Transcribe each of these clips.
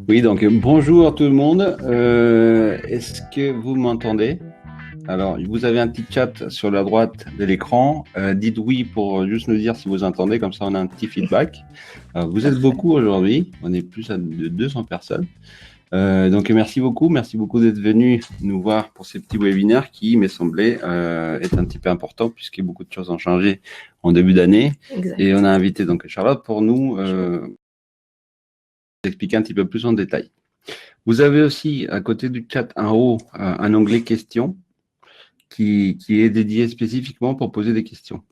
Oui, donc bonjour tout le monde. Est-ce que vous m'entendez? Alors, vous avez un petit chat sur la droite de l'écran. Dites oui pour juste nous dire si vous entendez, comme ça on a un petit feedback. Vous êtes Parfait. beaucoup aujourd'hui, on est plus de 200 personnes. Donc merci beaucoup d'être venus nous voir pour ces petits webinaires qui, m'est semblé, est un petit peu important puisque beaucoup de choses ont changé en début d'année. Exact. Et on a invité donc Charlotte pour nous expliquer un petit peu plus en détail. Vous avez aussi, à côté du chat en haut, un onglet questions qui est dédié spécifiquement pour poser des questions.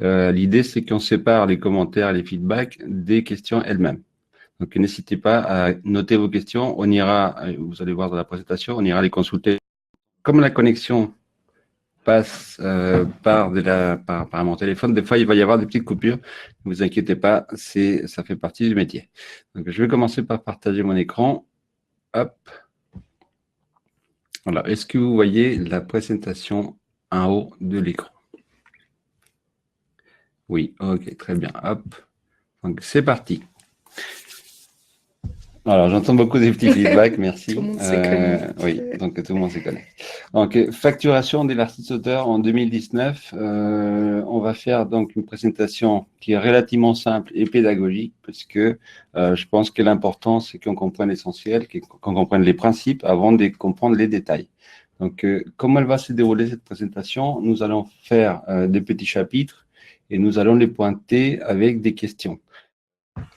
L'idée, c'est qu'on sépare les commentaires et les feedbacks des questions elles-mêmes. Donc, n'hésitez pas à noter vos questions. On ira, vous allez voir dans la présentation, on ira les consulter. Comme la connexion passe par mon téléphone, des fois, il va y avoir des petites coupures. Ne vous inquiétez pas, ça fait partie du métier. Donc, je vais commencer par partager mon écran. Hop. Voilà. Est-ce que vous voyez la présentation en haut de l'écran? Oui, ok, très bien. Hop. Donc, c'est parti. Alors, j'entends beaucoup des petits feedbacks, merci. Tout le monde s'y connaît. Oui, donc tout le monde s'y connaît. Donc, facturation des artistes auteurs en 2019. On va faire donc une présentation qui est relativement simple et pédagogique, parce que je pense que l'important, c'est qu'on comprenne l'essentiel, qu'on comprenne les principes avant de comprendre les détails. Donc, comment elle va se dérouler cette présentation? Nous allons faire des petits chapitres et nous allons les pointer avec des questions.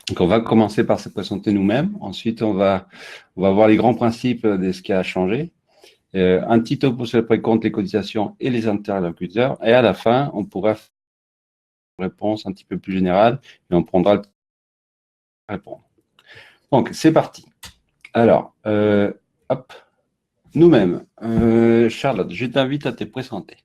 Donc, on va commencer par se présenter nous-mêmes. Ensuite, on va voir les grands principes de ce qui a changé. Un petit topo sur le précompte, les cotisations et les interlocuteurs. Et à la fin, on pourra faire une réponse un petit peu plus générale et on prendra le temps de répondre. Donc, c'est parti. Alors, hop, nous-mêmes. Charlotte, je t'invite à te présenter.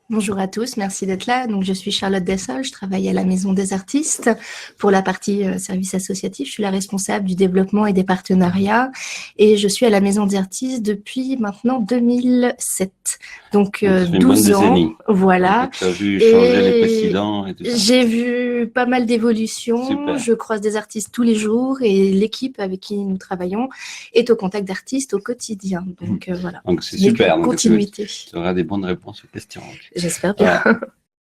Bonjour à tous, merci d'être là. Donc, je suis Charlotte Dessol, je travaille à la Maison des Artistes pour la partie service associatif. Je suis la responsable du développement et des partenariats et je suis à la Maison des Artistes depuis maintenant 2007. Donc, 12 ans, voilà. Tu as vu changer les présidents et tout ça. J'ai vu pas mal d'évolutions. Je croise des artistes tous les jours et l'équipe avec qui nous travaillons est au contact d'artistes au quotidien. Donc, voilà. Donc, c'est super. Continuité. Tu auras des bonnes réponses aux questions. J'espère bien.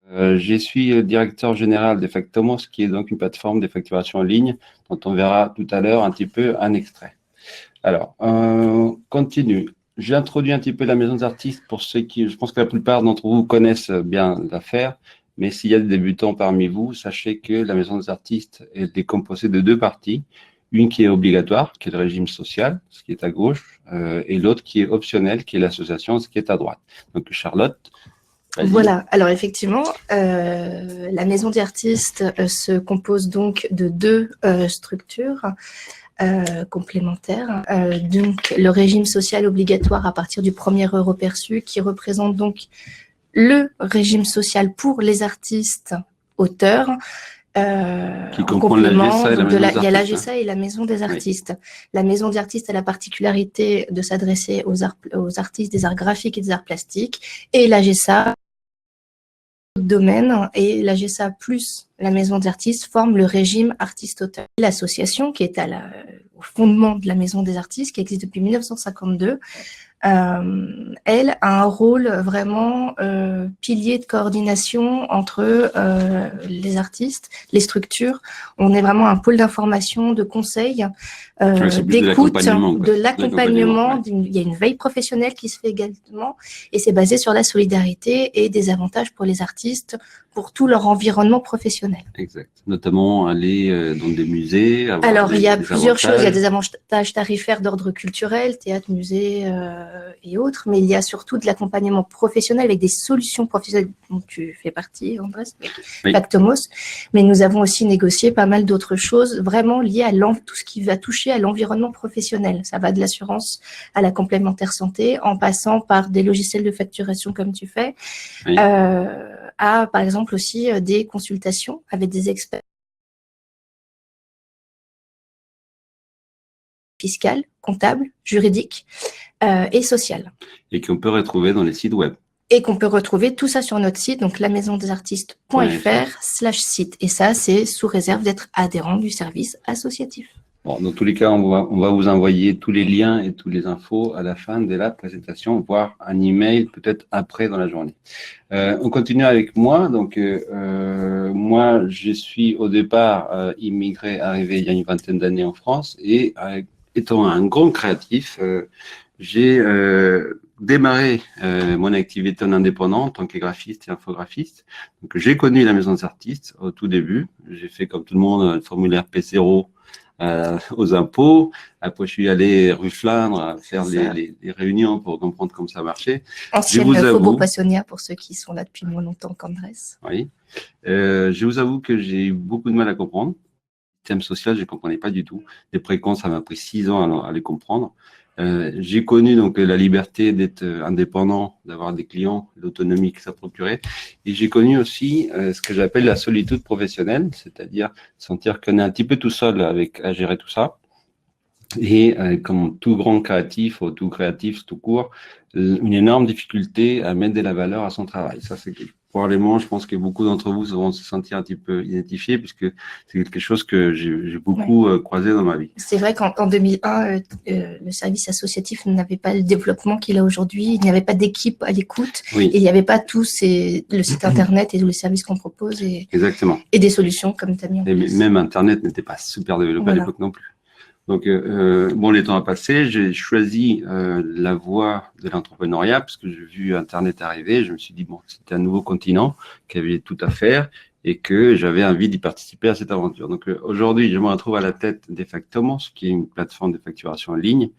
Voilà. Je suis directeur général de Factomos, qui est donc une plateforme de facturation en ligne, dont on verra tout à l'heure un petit peu un extrait. Alors, continue. J'ai introduit un petit peu la Maison des Artistes pour ceux qui, je pense que la plupart d'entre vous connaissent bien l'affaire, mais s'il y a des débutants parmi vous, sachez que la Maison des Artistes est composée de deux parties. Une qui est obligatoire, qui est le régime social, ce qui est à gauche, et l'autre qui est optionnel, qui est l'association, ce qui est à droite. Donc, Charlotte. Voilà, alors effectivement, la Maison des Artistes se compose donc de deux structures complémentaires. Donc, le régime social obligatoire à partir du 1er euro perçu, qui représente donc le régime social pour les artistes auteurs. Qui comprend la GESA et la Maison des Artistes. Il y a la GESA et la Maison des Artistes. Oui. La Maison des Artistes a la particularité de s'adresser aux artistes des arts graphiques et des arts plastiques, et la GESA domaine, et la GESA plus la Maison des Artistes forment le régime artiste-auteur. L'association qui est au fondement de la Maison des Artistes, qui existe depuis 1952, elle a un rôle vraiment pilier de coordination entre les artistes, les structures. On est vraiment un pôle d'information, de conseil, d'écoute, de l'accompagnement. Ouais. Il y a une veille professionnelle qui se fait également, et c'est basé sur la solidarité et des avantages pour les artistes, pour tout leur environnement professionnel. Exact. Notamment aller dans des musées. Alors, il y a plusieurs choses. Il y a des avantages tarifaires d'ordre culturel, théâtre, musée et autres, mais il y a surtout de l'accompagnement professionnel avec des solutions professionnelles dont tu fais partie, Andrés, Factomos. Mais nous avons aussi négocié pas mal d'autres choses vraiment liées à tout ce qui va toucher à l'environnement professionnel. Ça va de l'assurance à la complémentaire santé, en passant par des logiciels de facturation comme tu fais, à, par exemple, aussi des consultations avec des experts fiscales, comptables, juridiques et sociales. Et qu'on peut retrouver dans les sites web. Et qu'on peut retrouver tout ça sur notre site, donc lamaisondesartistes.fr/site. Et ça, c'est sous réserve d'être adhérent du service associatif. Bon, dans tous les cas, on va vous envoyer tous les liens et toutes les infos à la fin de la présentation, voire un email peut-être après dans la journée. On continue avec moi. Donc, moi, je suis au départ immigré, arrivé il y a une vingtaine d'années en France et étant un grand créatif, j'ai démarré mon activité en indépendant en tant que graphiste et infographiste. Donc, j'ai connu la maison des artistes au tout début. J'ai fait comme tout le monde le formulaire P0 aux impôts. Après, je suis allé rue Flandre faire les réunions pour comprendre comment ça marchait. Ancienne Faubourg Poissonnière pour ceux qui sont là depuis moins longtemps qu'Andrés. Oui. Je vous avoue que j'ai eu beaucoup de mal à comprendre. Le thème social, je ne comprenais pas du tout. Les précomptes, ça m'a pris 6 ans à les comprendre. J'ai connu donc la liberté d'être indépendant, d'avoir des clients, l'autonomie que ça procurait. Et j'ai connu aussi ce que j'appelle la solitude professionnelle, c'est-à-dire sentir qu'on est un petit peu tout seul à gérer tout ça. Et comme tout grand créatif, ou tout créatif tout court, une énorme difficulté à mettre de la valeur à son travail. Ça, c'est probablement, je pense que beaucoup d'entre vous vont se sentir un petit peu identifiés, puisque c'est quelque chose que j'ai beaucoup croisé dans ma vie. C'est vrai qu'en 2001, le service associatif n'avait pas le développement qu'il a aujourd'hui. Il n'y avait pas d'équipe à l'écoute. Oui. Et il n'y avait pas le site Internet et tous les services qu'on propose. Exactement. Et des solutions comme tu as mis en place. Même Internet n'était pas super développé à l'époque non plus. Donc, bon, les temps ont passé, j'ai choisi la voie de l'entrepreneuriat parce que j'ai vu Internet arriver. Je me suis dit, bon, c'était un nouveau continent qui avait tout à faire et que j'avais envie d'y participer à cette aventure. Donc, aujourd'hui, je me retrouve à la tête d'Effectomos, qui est une plateforme de facturation en ligne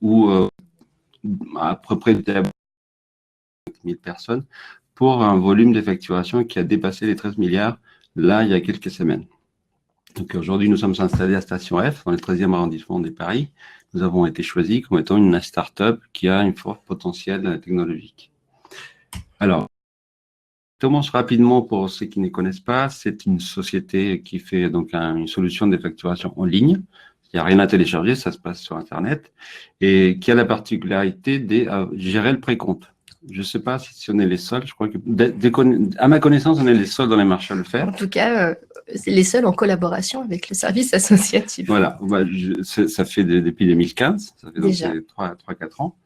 où à peu près 1000 personnes pour un volume de facturation qui a dépassé les 13 milliards là, il y a quelques semaines. Donc aujourd'hui, nous sommes installés à Station F, dans le 13e arrondissement de Paris. Nous avons été choisis comme étant une start-up qui a un fort potentiel technologique. Alors, commence rapidement pour ceux qui ne connaissent pas. C'est une société qui fait donc une solution de facturation en ligne. Il n'y a rien à télécharger, ça se passe sur Internet et qui a la particularité de gérer le précompte. Je ne sais pas si on est les seuls, je crois que, à ma connaissance, on est les seuls dans les marchés à le faire. En tout cas, c'est les seuls en collaboration avec le service associatif. Voilà, ça fait depuis 2015, ça fait donc 3-4 ans.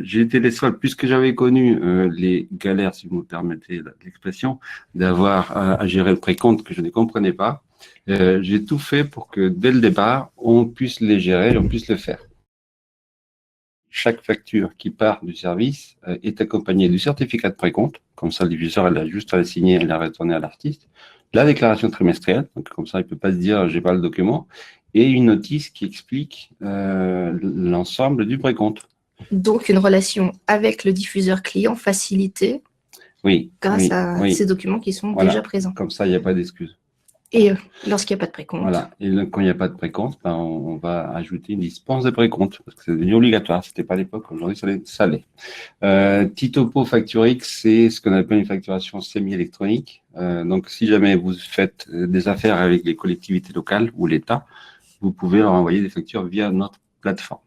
J'ai été les seuls, puisque j'avais connu les galères, si vous me permettez l'expression, d'avoir à gérer le précompte que je ne comprenais pas. J'ai tout fait pour que dès le départ, on puisse les gérer, on puisse le faire. Chaque facture qui part du service est accompagnée du certificat de précompte, comme ça le diviseur elle a juste à la signer et la retourner à l'artiste, la déclaration trimestrielle, donc comme ça il ne peut pas se dire j'ai pas le document, et une notice qui explique l'ensemble du précompte. Donc une relation avec le diffuseur client facilitée grâce à ces documents qui sont déjà présents. Comme ça il n'y a pas d'excuse. Et lorsqu'il n'y a pas de précompte. Voilà. Et quand il n'y a pas de précompte, ben, on va ajouter une dispense de précompte, parce que c'est devenu obligatoire. Ce n'était pas à l'époque, aujourd'hui, ça l'est. Titopo Facturix, c'est ce qu'on appelle une facturation semi-électronique. Donc, si jamais vous faites des affaires avec les collectivités locales ou l'État, vous pouvez leur envoyer des factures via notre plateforme.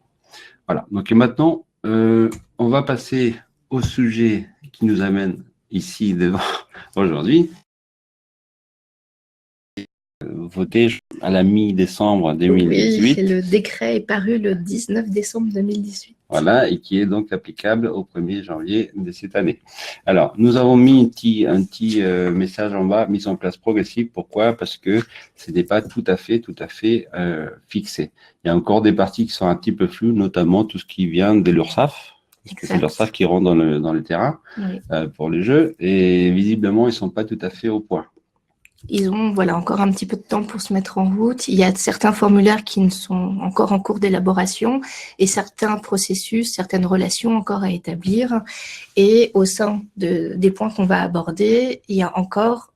Voilà. Donc, maintenant, on va passer au sujet qui nous amène ici devant aujourd'hui. Voté à la mi-décembre 2018. Oui, le décret est paru le 19 décembre 2018. Voilà, et qui est donc applicable au 1er janvier de cette année. Alors, nous avons mis un petit message en bas, mise en place progressive. Pourquoi? Parce que ce n'est pas tout à fait fixé. Il y a encore des parties qui sont un petit peu floues, notamment tout ce qui vient de l'URSSAF. C'est l'URSSAF qui rentre dans le terrain pour les jeux, et visiblement, ils ne sont pas tout à fait au point. Ils ont encore un petit peu de temps pour se mettre en route. Il y a certains formulaires qui ne sont encore en cours d'élaboration et certains processus, certaines relations encore à établir. Et au sein des points qu'on va aborder, il y a encore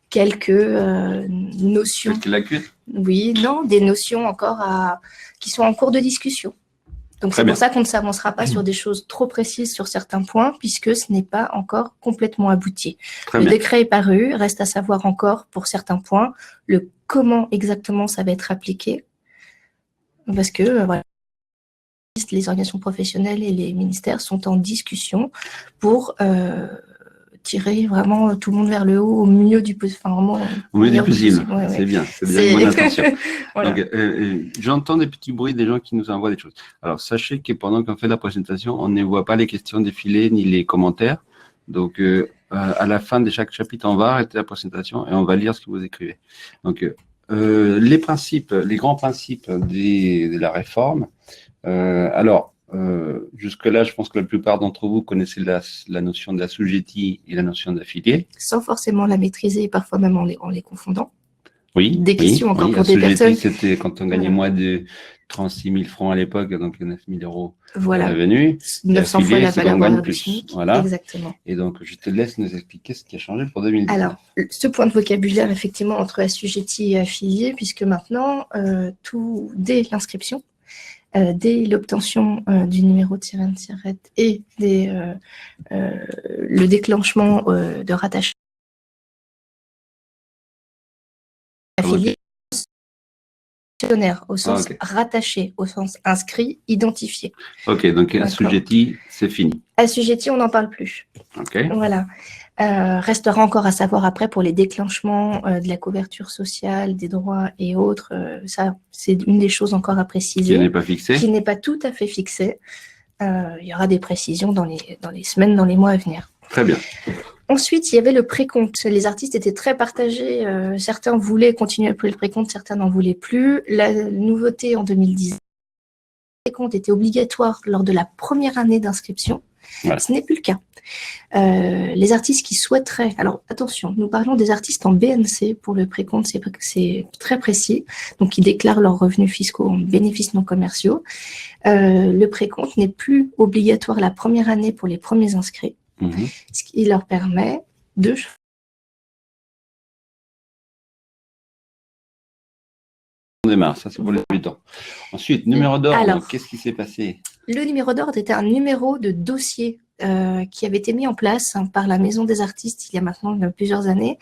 quelques notions. Quelques lacunes? Oui, non, des notions encore qui sont en cours de discussion. Donc, c'est pour ça qu'on ne s'avancera pas sur des choses trop précises sur certains points, puisque ce n'est pas encore complètement abouti. Le décret est paru, reste à savoir encore pour certains points le comment exactement ça va être appliqué, parce que voilà, les organisations professionnelles et les ministères sont en discussion pour tirer vraiment tout le monde vers le haut, au milieu du possible. Enfin, vraiment, au milieu du possible. Ouais, c'est bien, c'est bien C'est- une bonne intention. Voilà. Donc, j'entends des petits bruits des gens qui nous envoient des choses. Alors, sachez que pendant qu'on fait la présentation, on ne voit pas les questions défiler ni les commentaires. Donc, à la fin de chaque chapitre, on va arrêter la présentation et on va lire ce que vous écrivez. Donc, les principes, les grands principes de la réforme. Jusque-là, je pense que la plupart d'entre vous connaissez la notion d'assujetti et la notion d'affilié. Sans forcément la maîtriser, et parfois même en les confondant. Oui. Des questions encore pour des Assujetti, personnes. c'était quand on gagnait Voilà. moins de 36 000 francs à l'époque, donc 9 000 euros de Voilà. revenu. 900 fois la c'est valeur qu'on gagne horaire du plus. SMIC. Voilà. Exactement. Et donc, je te laisse nous expliquer ce qui a changé pour 2019. Alors, ce point de vocabulaire, effectivement, entre assujetti et affilié, puisque maintenant, dès l'inscription, dès l'obtention du numéro tirette et le déclenchement de rattachement affilié, au sens rattaché, au sens inscrit, identifié. Ok, donc assujetti, c'est fini. Assujetti, on n'en parle plus. Ok. Voilà. Restera encore à savoir après pour les déclenchements de la couverture sociale, des droits et autres. Ça, c'est une des choses encore à préciser. Qui n'est pas fixé. Qui n'est pas tout à fait fixé. Il y aura des précisions dans les semaines, dans les mois à venir. Très bien. Ensuite, il y avait le précompte. Les artistes étaient très partagés. Certains voulaient continuer à appeler le précompte, certains n'en voulaient plus. La nouveauté en 2010, le précompte était obligatoire lors de la première année d'inscription. Voilà. Ce n'est plus le cas. Les artistes qui souhaiteraient, alors attention, nous parlons des artistes en BNC pour le précompte, c'est très précis, donc qui déclarent leurs revenus fiscaux en bénéfices non commerciaux. Le précompte n'est plus obligatoire la première année pour les premiers inscrits, ce qui leur permet de... On démarre, ça c'est pour les débutants. Ensuite, numéro d'ordre, qu'est-ce qui s'est passé? Le numéro d'ordre était un numéro de dossier qui avait été mis en place par la Maison des artistes il y a maintenant plusieurs années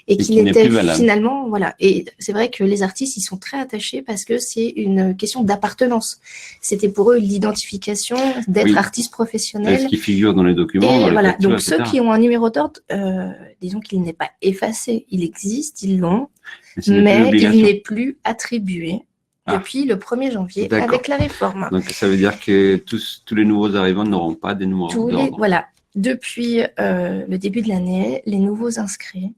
et qui n'était finalement, voilà. Et c'est vrai que les artistes, ils sont très attachés parce que c'est une question d'appartenance. C'était pour eux l'identification d'être artiste professionnel. Est-ce qui figure dans les documents, dans les voilà. factures, donc etc. Ceux qui ont un numéro d'ordre, disons qu'il n'est pas effacé, il existe, ils l'ont, mais il n'est plus attribué. Depuis le 1er janvier avec la réforme. Donc, ça veut dire que tous les nouveaux arrivants n'auront pas des numéros d'ordre. Voilà. Depuis le début de l'année, les nouveaux inscrits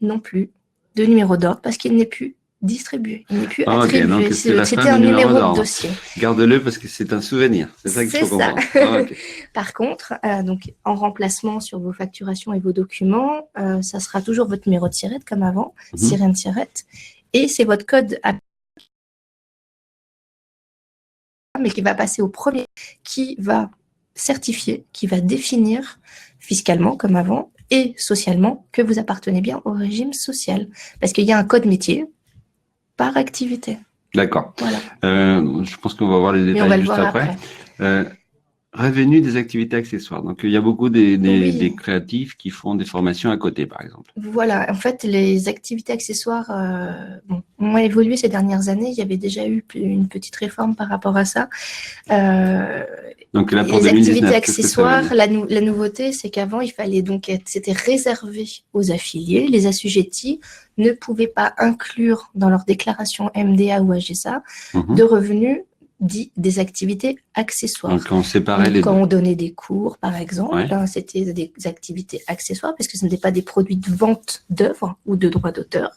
n'ont plus de numéro d'ordre parce qu'il n'est plus distribué. Il n'est plus attribué. C'était un numéro de dossier. Garde-le parce que c'est un souvenir. C'est ça qu'il faut comprendre. Par contre, donc, en remplacement sur vos facturations et vos documents, ça sera toujours votre numéro de tirette comme avant, sirène tirette, et c'est votre code mais qui va passer au premier, qui va certifier, qui va définir fiscalement, comme avant, et socialement, que vous appartenez bien au régime social. Parce qu'il y a un code métier par activité. D'accord. Voilà. Je pense qu'on va voir les détails juste après. Revenus des activités accessoires. Donc, il y a beaucoup des créatifs qui font des formations à côté, par exemple. Voilà. En fait, les activités accessoires ont évolué ces dernières années. Il y avait déjà eu une petite réforme par rapport à ça. Donc, là, pour les 2019, activités accessoires, la nouveauté, c'est qu'avant, il fallait donc c'était réservé aux affiliés. Les assujettis ne pouvaient pas inclure dans leur déclaration MDA ou HSA de revenus dit des activités accessoires. Donc, on séparait les deux. Quand on donnait des cours, par exemple, c'était des activités accessoires parce que ce n'étaient pas des produits de vente d'œuvres ou de droits d'auteur.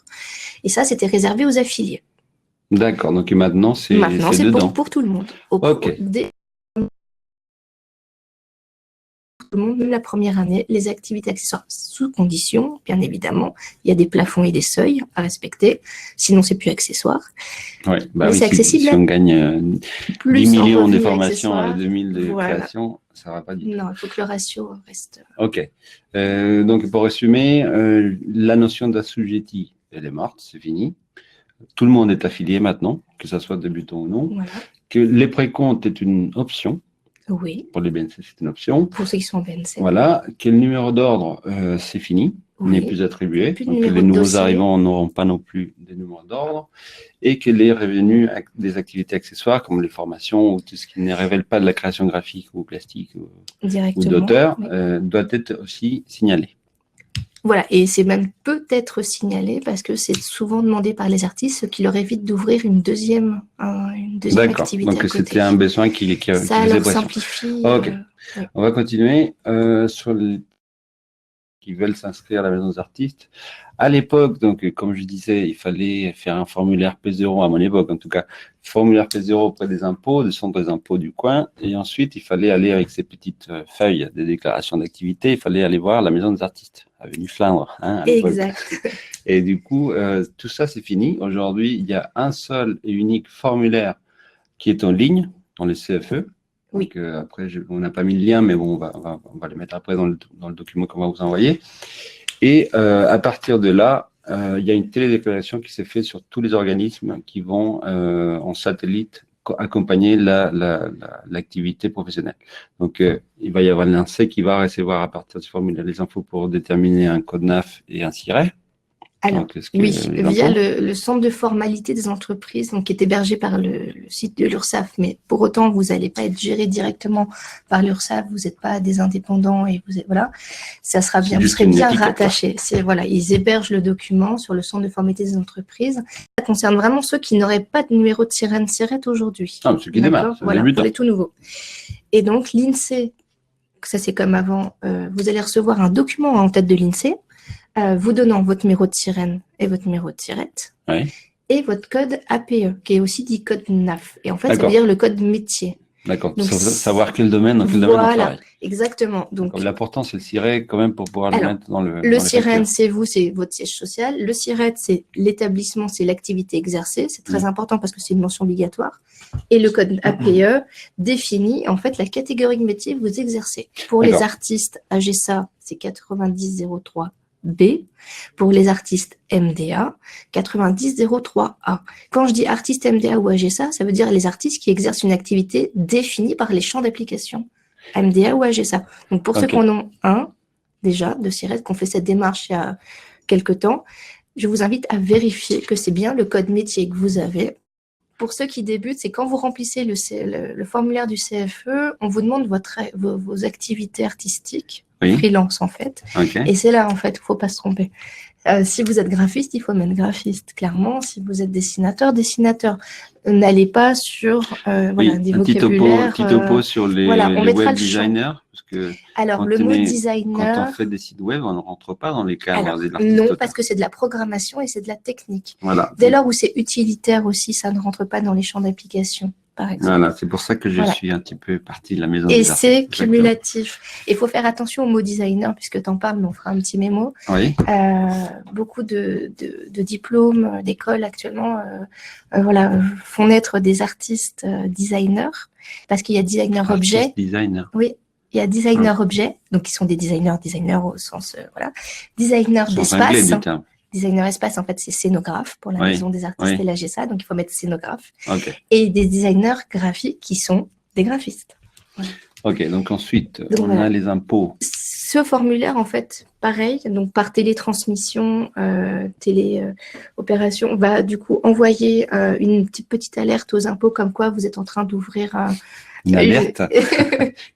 Et ça, c'était réservé aux affiliés. D'accord. Donc, maintenant, c'est dedans. Pour tout le monde. Tout le monde, même la première année, les activités accessoires sous condition, bien évidemment. Il y a des plafonds et des seuils à respecter, sinon c'est plus accessoire. Oui, c'est accessible. Si on gagne 10 millions de formations et 2000 de créations, ça ne va pas du tout. Non, il faut que le ratio reste... Ok. Donc, pour résumer, la notion d'assujetti, elle est morte, c'est fini. Tout le monde est affilié maintenant, que ce soit débutant ou non. Voilà. Que les précomptes est une option. Oui. Pour les BNC, c'est une option. Pour ceux qui sont en BNC. Voilà. Que le numéro d'ordre, c'est fini, n'est plus attribué. Donc, les nouveaux arrivants n'auront pas non plus des numéros d'ordre. Et que les revenus des activités accessoires, comme les formations ou tout ce qui ne révèle pas de la création graphique ou plastique ou d'auteur, doit être aussi signalé. Voilà, et c'est même peut-être signalé parce que c'est souvent demandé par les artistes, ce qui leur évite d'ouvrir une deuxième D'accord. activité Donc, à côté. c'était un besoin qui Ça faisait leur pression. simplifie. Ok. Oui. On va continuer sur les qui veulent s'inscrire à la maison des artistes. À l'époque, donc, comme je disais, il fallait faire un formulaire P0, à mon époque en tout cas, formulaire P0 auprès des impôts, des centres des impôts du coin. Et ensuite, il fallait aller avec ces petites feuilles de déclaration d'activité, il fallait aller voir la maison des artistes, avenue Flandre, hein, à l'époque. Exact. Et du coup, tout ça, c'est fini. Aujourd'hui, il y a un seul et unique formulaire qui est en ligne dans les CFE. Oui. Donc, après, on n'a pas mis le lien, mais bon, on va le mettre après dans le document qu'on va vous envoyer. Et à partir de là, il y a une télédéclaration qui s'est faite sur tous les organismes qui vont en satellite accompagner l'activité professionnelle. Donc, il va y avoir l'INSEE qui va recevoir à partir du formulaire les infos pour déterminer un code NAF et un SIRET. Alors, Donc, oui, via le centre de formalité des entreprises, donc qui est hébergé par le site de l'URSSAF, mais pour autant, vous n'allez pas être géré directement par l'URSSAF, vous n'êtes pas des indépendants et voilà, ça sera bien, vous serez bien rattaché. Voilà, ils hébergent le document sur le centre de formalité des entreprises. Ça concerne vraiment ceux qui n'auraient pas de numéro de sirène SIRET aujourd'hui. Ah, ceux qui démarrent, voilà, pour les tout nouveaux. Et donc, l'INSEE, ça c'est comme avant, vous allez recevoir un document en tête de l'INSEE, vous donnant votre numéro de sirène et votre numéro de sirette, oui. Et votre code APE, qui est aussi dit code NAF. Et en fait, ça veut dire le code métier. D'accord, savoir quel domaine, dans quel domaine on travaille. Exactement. Donc, l'important, c'est le SIRET quand même pour pouvoir le mettre dans le. Le sirène, c'est vous, c'est votre siège social. Le SIRET, c'est l'établissement, c'est l'activité exercée. C'est très important parce que c'est une mention obligatoire. Et le code APE définit en fait la catégorie de métier que vous exercez. Pour les artistes AGSA, c'est 9003. B, pour les artistes MDA, 9003A. Quand je dis artiste MDA ou AGSA, ça veut dire les artistes qui exercent une activité définie par les champs d'application, MDA ou AGSA. Donc pour ceux qui en ont un, déjà, de SIRET, qu'on fait cette démarche il y a quelque temps, je vous invite à vérifier que c'est bien le code métier que vous avez. Pour ceux qui débutent, c'est quand vous remplissez le formulaire du CFE, on vous demande vos activités artistiques, freelance en fait. Et c'est là, en fait, il ne faut pas se tromper. Si vous êtes graphiste, il faut mettre graphiste, clairement. Si vous êtes dessinateur. N'allez pas sur des vocabulaires. Petit topo sur les web designers. Parce que alors, le mot designer… Quand on fait des sites web, on ne rentre pas dans les cadres des artistes. Non, parce que c'est de la programmation et c'est de la technique. Voilà. Dès lors où c'est utilitaire aussi, ça ne rentre pas dans les champs d'application, par exemple. Voilà, c'est pour ça que je suis un petit peu partie de la maison des artistes. Et c'est cumulatif. Il faut faire attention au mot designer, puisque tu en parles, mais on fera un petit mémo. Oui. Beaucoup de diplômes d'école actuellement font naître des artistes designers, parce qu'il y a designer objet. Designer. Oui. Il y a designer objet, donc qui sont des designers au sens, designer d'espace. Designer espace, en fait, c'est scénographe pour la maison des artistes et la GSA, donc il faut mettre scénographe. Et des designers graphiques qui sont des graphistes. Voilà. Ok, donc ensuite, on a les impôts. Ce formulaire, en fait, pareil, donc par télétransmission, téléopération, va du coup envoyer une petite alerte aux impôts comme quoi vous êtes en train d'ouvrir une alerte,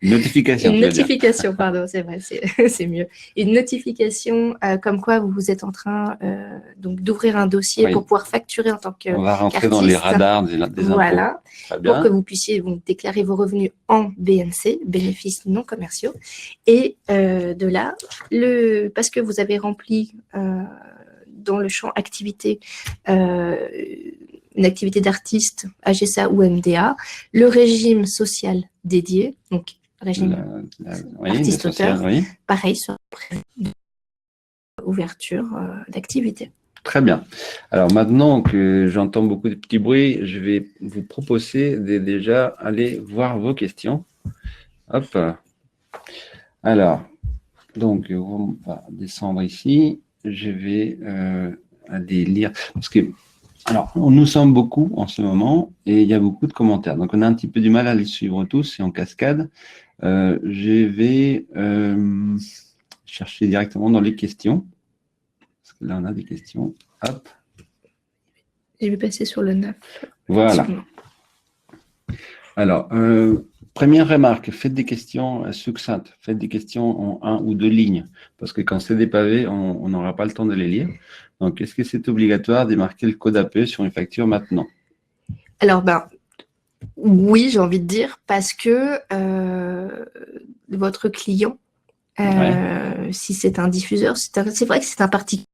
une notification. Une notification, pardon, c'est vrai, c'est mieux. Une notification comme quoi vous êtes en train donc d'ouvrir un dossier pour pouvoir facturer en tant qu'artiste. On va rentrer dans les radars des impôts. Voilà, pour que vous puissiez déclarer vos revenus en BNC, bénéfices non commerciaux. Et de là, parce que vous avez rempli dans le champ activité une activité d'artiste, AGSA ou MDA, le régime social dédié, donc régime artiste-auteur, pareil, sur ouverture d'activité. Très bien. Alors maintenant que j'entends beaucoup de petits bruits, je vais vous proposer de déjà aller voir vos questions. Hop. Alors, donc on va descendre ici. Je vais aller lire, parce que alors, nous sommes beaucoup en ce moment et il y a beaucoup de commentaires. Donc, on a un petit peu du mal à les suivre tous, c'est en cascade. Je vais chercher directement dans les questions. Parce que là, on a des questions. Hop. Je vais passer sur le 9. Voilà. Alors, première remarque, faites des questions succinctes, faites des questions en 1 ou 2 lignes, parce que quand c'est des pavés, on n'aura pas le temps de les lire. Donc, est-ce que c'est obligatoire de marquer le code APE sur une facture maintenant? Alors, oui, j'ai envie de dire, parce que votre client, si c'est un diffuseur, c'est vrai que c'est un particulier.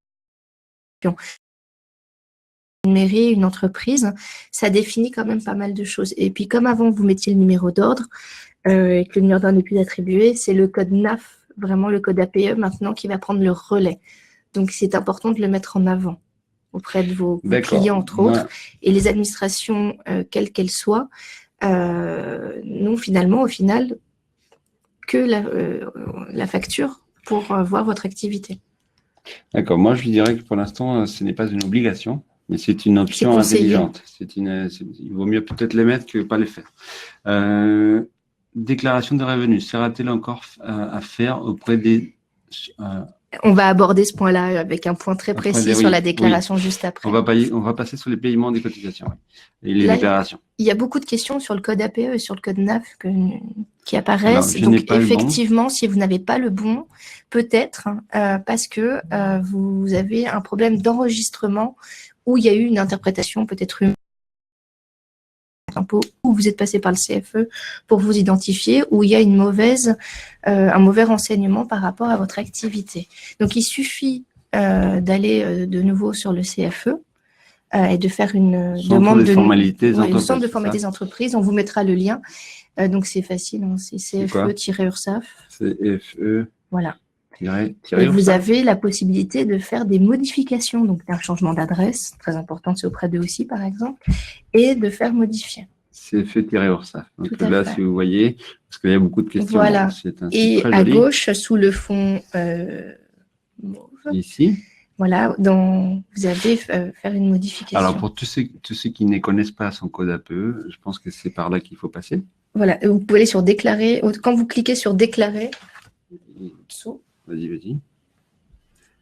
Une mairie, une entreprise, ça définit quand même pas mal de choses. Et puis, comme avant, vous mettiez le numéro d'ordre et que le numéro d'ordre n'est plus attribué, c'est le code NAF, vraiment le code APE maintenant, qui va prendre le relais. Donc, c'est important de le mettre en avant auprès de vos clients, entre autres, et les administrations, quelles qu'elles soient, n'ont finalement, au final, que la facture pour voir votre activité. D'accord. Moi, je lui dirais que pour l'instant, ce n'est pas une obligation, mais c'est une option intelligente. Il vaut mieux peut-être les mettre que pas les faire. Déclaration de revenus. Sera-t-elle encore à faire auprès des... On va aborder ce point-là avec un point très précis sur la déclaration juste après. On va passer sur les paiements des cotisations et les déclarations. Il y a beaucoup de questions sur le code APE et sur le code NAF qui apparaissent. Alors, donc, effectivement, si vous n'avez pas le bon, peut-être parce que vous avez un problème d'enregistrement où il y a eu une interprétation peut-être où vous êtes passé par le CFE pour vous identifier, où il y a un mauvais renseignement par rapport à votre activité. Donc, il suffit d'aller de nouveau sur le CFE et de faire une demande de formalités centre de formalités entreprises. On vous mettra le lien. Donc, c'est facile, hein, c'est CFE-URSAF. CFE. Voilà. Et vous avez la possibilité de faire des modifications, donc un changement d'adresse, très important, c'est auprès d'eux aussi, par exemple, et de faire modifier. CFE-URSAF. Donc là, si vous voyez, parce qu'il y a beaucoup de questions. Voilà. Et à gauche, sous le fond mauve, ici. Voilà, vous avez faire une modification. Alors, pour tous ceux qui ne connaissent pas son code APE, je pense que c'est par là qu'il faut passer. Voilà, vous pouvez aller sur déclarer. Quand vous cliquez sur déclarer, dessous. Vas-y.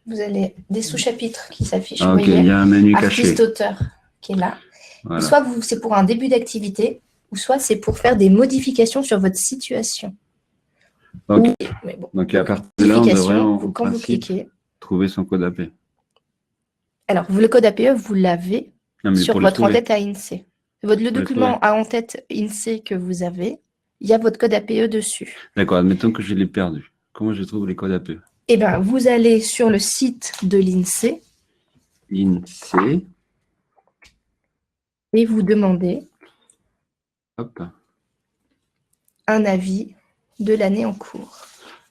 Vous avez des sous-chapitres qui s'affichent. Ah, ok, il y a un menu caché. Artiste-auteur qui est là. Voilà. Soit c'est pour un début d'activité, ou soit c'est pour faire des modifications sur votre situation. Ok. Donc, à partir de là, on devrait, quand vous cliquez, trouver son code APE. Alors, le code APE, vous l'avez sur votre en-tête à INSEE. Le document à en-tête INSEE que vous avez, il y a votre code APE dessus. D'accord, admettons que je l'ai perdu. Comment je trouve les codes APE? Eh bien, vous allez sur le site de l'INSEE. INSEE. Et vous demandez un avis de l'année en cours.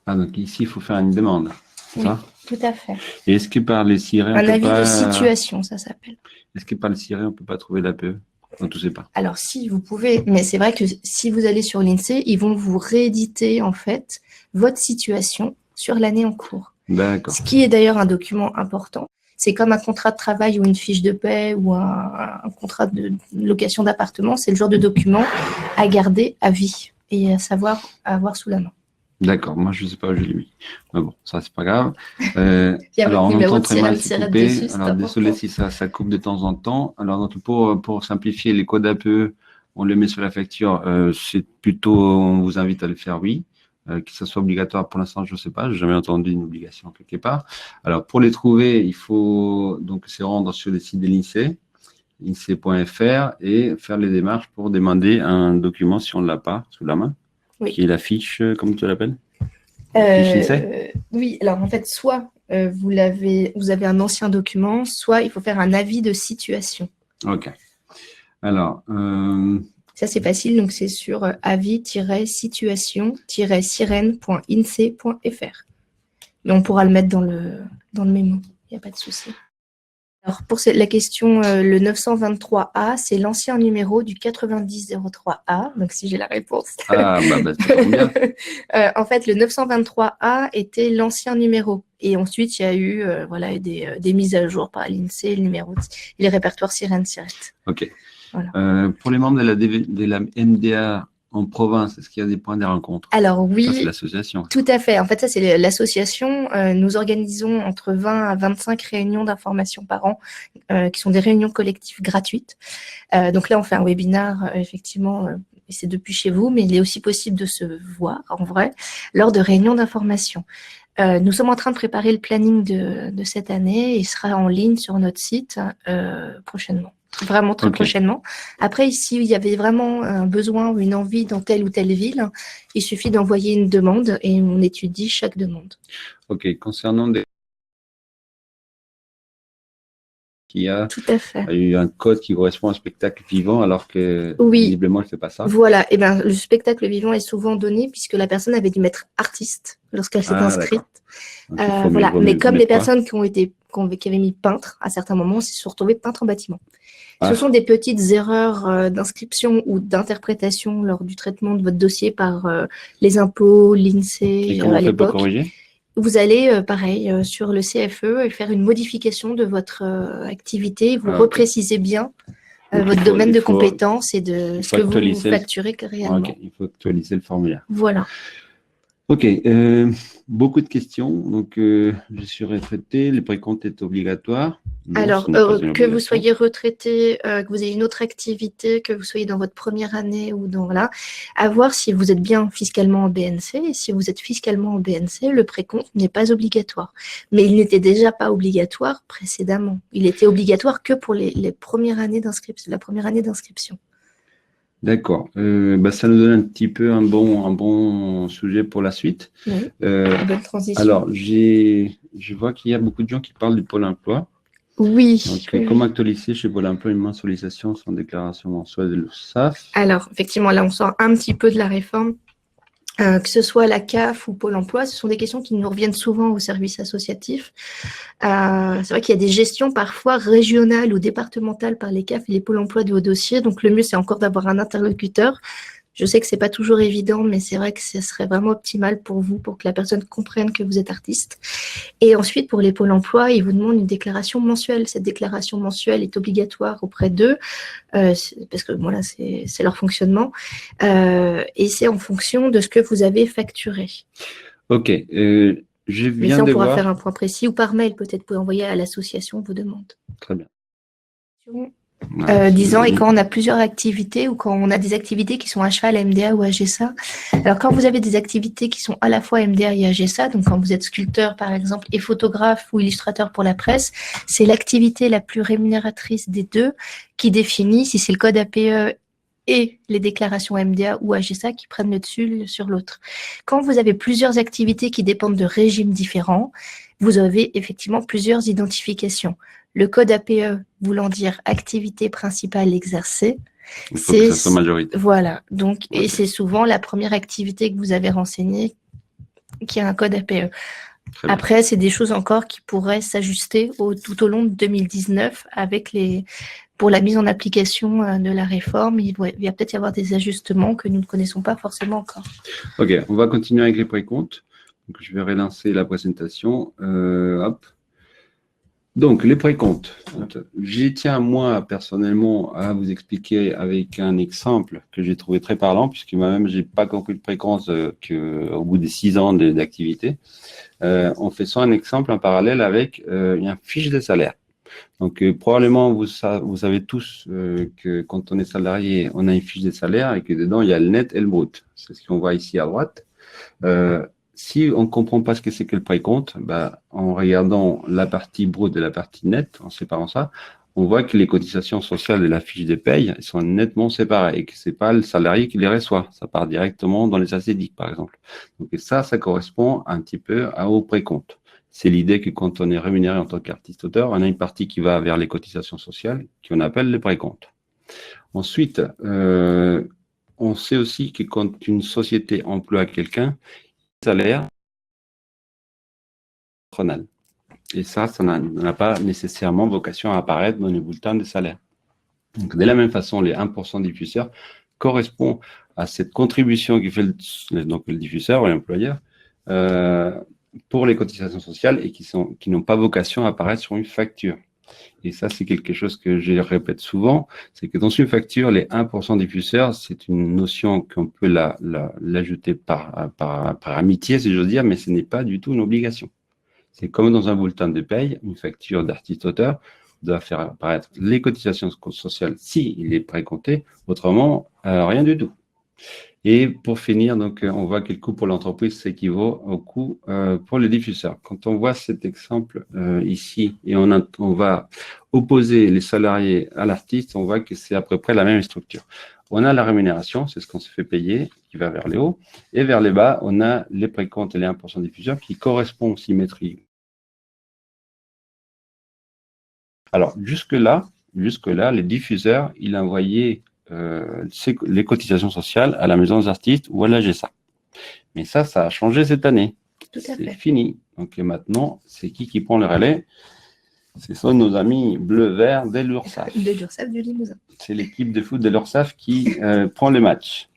Ah, donc ici, il faut faire une demande. Oui, ça tout à fait. Et est-ce que par les cirés, un avis de situation, ça s'appelle. Est-ce que par le ciré, on ne peut pas trouver l'APE? On ne sait pas. Alors, si, vous pouvez, mais c'est vrai que si vous allez sur l'INSEE, ils vont vous rééditer, en fait, votre situation sur l'année en cours. D'accord. Ce qui est d'ailleurs un document important. C'est comme un contrat de travail ou une fiche de paie ou un contrat de location d'appartement. C'est le genre de document à garder à vie et à avoir sous la main. D'accord. Moi, je ne sais pas où je l'ai mis. Mais bon, ça, c'est pas grave. Alors, on entend très mal se couper. Alors, désolé si ça coupe de temps en temps. Alors, donc, pour simplifier, les codes APE, on les met sur la facture. C'est plutôt, on vous invite à le faire, oui. Que ce soit obligatoire, pour l'instant, je ne sais pas. Je n'ai jamais entendu une obligation quelque part. Alors, pour les trouver, il faut donc se rendre sur le site de l'INSEE, INSEE.fr, et faire les démarches pour demander un document si on ne l'a pas sous la main. Oui. Qui est la fiche, comment tu l'appelles? Oui, alors en fait, soit vous avez un ancien document, soit il faut faire un avis de situation. Ok. Alors. Ça, c'est facile, donc c'est sur avis-situation-sirène.insee.fr. Mais on pourra le mettre dans le mémo, il n'y a pas de souci. Alors, pour la question, le 923A, c'est l'ancien numéro du 9003A, donc si j'ai la réponse. Ah, ça tombe bien. En fait, le 923A était l'ancien numéro. Et ensuite, il y a eu des mises à jour par l'INSEE, les répertoires sirène-sirette. OK. Voilà. Pour les membres de la MDA en province, est-ce qu'il y a des points de rencontre? Alors oui, c'est l'association. Tout à fait. En fait, ça, c'est l'association. Nous organisons entre 20 à 25 réunions d'information par an, qui sont des réunions collectives gratuites. Donc là, on fait un webinaire, effectivement, et c'est depuis chez vous, mais il est aussi possible de se voir en vrai lors de réunions d'information. Nous sommes en train de préparer le planning de cette année et il sera en ligne sur notre site prochainement. Vraiment très prochainement. Après, s'il y avait vraiment un besoin ou une envie dans telle ou telle ville, il suffit d'envoyer une demande et on étudie chaque demande. Ok, concernant qui a eu un code qui correspond à un spectacle vivant alors que visiblement elle ne fait pas ça. Voilà, et ben, le spectacle vivant est souvent donné puisque la personne avait dû mettre artiste lorsqu'elle s'est inscrite. Voilà. Mais comme les personnes qui avaient mis peintre à certains moments, se sont retrouvées peintre en bâtiment. Ce sont des petites erreurs d'inscription ou d'interprétation lors du traitement de votre dossier par les impôts, l'INSEE à l'époque. Vous allez, pareil, sur le CFE et faire une modification de votre activité. Vous reprécisez bien votre domaine de compétences et de ce que vous facturez réellement. Il faut actualiser le formulaire. Voilà. Ok, beaucoup de questions. Donc, je suis retraité. Le précompte est obligatoire. Non, alors, que vous soyez retraité, que vous ayez une autre activité, que vous soyez dans votre première année ou dans là, à voir si vous êtes bien fiscalement en BNC. Et si vous êtes fiscalement en BNC, le précompte n'est pas obligatoire. Mais il n'était déjà pas obligatoire précédemment. Il était obligatoire que pour les premières années d'inscription, la première année d'inscription. D'accord. Ça nous donne un petit peu un bon sujet pour la suite. Oui, bonne transition. Alors, je vois qu'il y a beaucoup de gens qui parlent du Pôle emploi. Oui. Donc, comment actualiser chez Pôle emploi une mensualisation sans déclaration mensuelle de l'URSSAF? Alors, effectivement, là, on sort un petit peu de la réforme. Que ce soit la CAF ou Pôle emploi, ce sont des questions qui nous reviennent souvent au service associatif. C'est vrai qu'il y a des gestions parfois régionales ou départementales par les CAF et les Pôles emploi de vos dossiers. Donc, le mieux, c'est encore d'avoir un interlocuteur. Je sais que c'est pas toujours évident, mais c'est vrai que ce serait vraiment optimal pour vous, pour que la personne comprenne que vous êtes artiste. Et ensuite, pour les Pôles emploi, ils vous demandent une déclaration mensuelle. Cette déclaration mensuelle est obligatoire auprès d'eux, parce que voilà, c'est leur fonctionnement. Et c'est en fonction de ce que vous avez facturé. Ok. Je viens mais ça, on pourra faire un point précis, ou par mail, peut-être, vous pouvez envoyer à l'association vos demandes. Très bien. Disant, et quand on a plusieurs activités ou quand on a des activités qui sont à cheval MDA ou AGSA. Alors, quand vous avez des activités qui sont à la fois MDA et AGSA, donc quand vous êtes sculpteur, par exemple, et photographe ou illustrateur pour la presse, c'est l'activité la plus rémunératrice des deux qui définit si c'est le code APE et les déclarations MDA ou AGSA qui prennent le dessus sur l'autre. Quand vous avez plusieurs activités qui dépendent de régimes différents, vous avez effectivement plusieurs identifications. Le code APE voulant dire activité principale exercée. Il faut que ça soit majoritaire. Voilà. Donc, et c'est souvent la première activité que vous avez renseignée qui a un code APE. Après, c'est des choses encore qui pourraient s'ajuster tout au long de 2019 pour la mise en application de la réforme. Il va peut-être y avoir des ajustements que nous ne connaissons pas forcément encore. Ok, on va continuer avec les précomptes. Donc, je vais relancer la présentation. Hop. Donc, les précomptes. J'y tiens, moi, personnellement, à vous expliquer avec un exemple que j'ai trouvé très parlant, puisque moi-même, je n'ai pas conclu de précompte qu'au bout des 6 ans d'activité. On fait ça un exemple en parallèle avec une fiche de salaire. Donc, probablement, vous savez tous que quand on est salarié, on a une fiche de salaire et que dedans, il y a le net et le brut. C'est ce qu'on voit ici à droite. Si on ne comprend pas ce que c'est que le précompte, en regardant la partie brute et la partie nette, en séparant ça, on voit que les cotisations sociales et la fiche de paye sont nettement séparées et que ce n'est pas le salarié qui les reçoit. Ça part directement dans les ACDIC, par exemple. Donc ça correspond un petit peu au précompte. C'est l'idée que quand on est rémunéré en tant qu'artiste-auteur, on a une partie qui va vers les cotisations sociales, qu'on appelle le précompte. Ensuite, on sait aussi que quand une société emploie quelqu'un, salaire patronal. Et ça n'a pas nécessairement vocation à apparaître dans les bulletins de salaire. Donc, de la même façon, les 1% diffuseurs correspondent à cette contribution qui fait le diffuseur ou l'employeur pour les cotisations sociales et qui n'ont pas vocation à apparaître sur une facture. Et ça, c'est quelque chose que je répète souvent, c'est que dans une facture, les 1% diffuseurs, c'est une notion qu'on peut l'ajouter par amitié, si j'ose dire, mais ce n'est pas du tout une obligation. C'est comme dans un bulletin de paye, une facture d'artiste-auteur doit faire apparaître les cotisations sociales s'il est précompté, autrement, rien du tout. Et pour finir, donc, on voit que le coût pour l'entreprise s'équivaut au coût pour le diffuseur. Quand on voit cet exemple ici et on va opposer les salariés à l'artiste, on voit que c'est à peu près la même structure. On a la rémunération, c'est ce qu'on se fait payer, qui va vers les hauts, et vers les bas, on a les précomptes et les 1% diffuseurs qui correspondent symétrie. Alors, jusque-là, les diffuseurs, ils envoyaient les cotisations sociales à la Maison des artistes ou à la GESA. Mais ça a changé cette année. C'est fini. Donc maintenant, c'est qui prend le relais? Ce sont nos amis bleu-vert de l'URSSAF. De l'URSSAF du Limousin. C'est l'équipe de foot de l'URSSAF qui prend le match.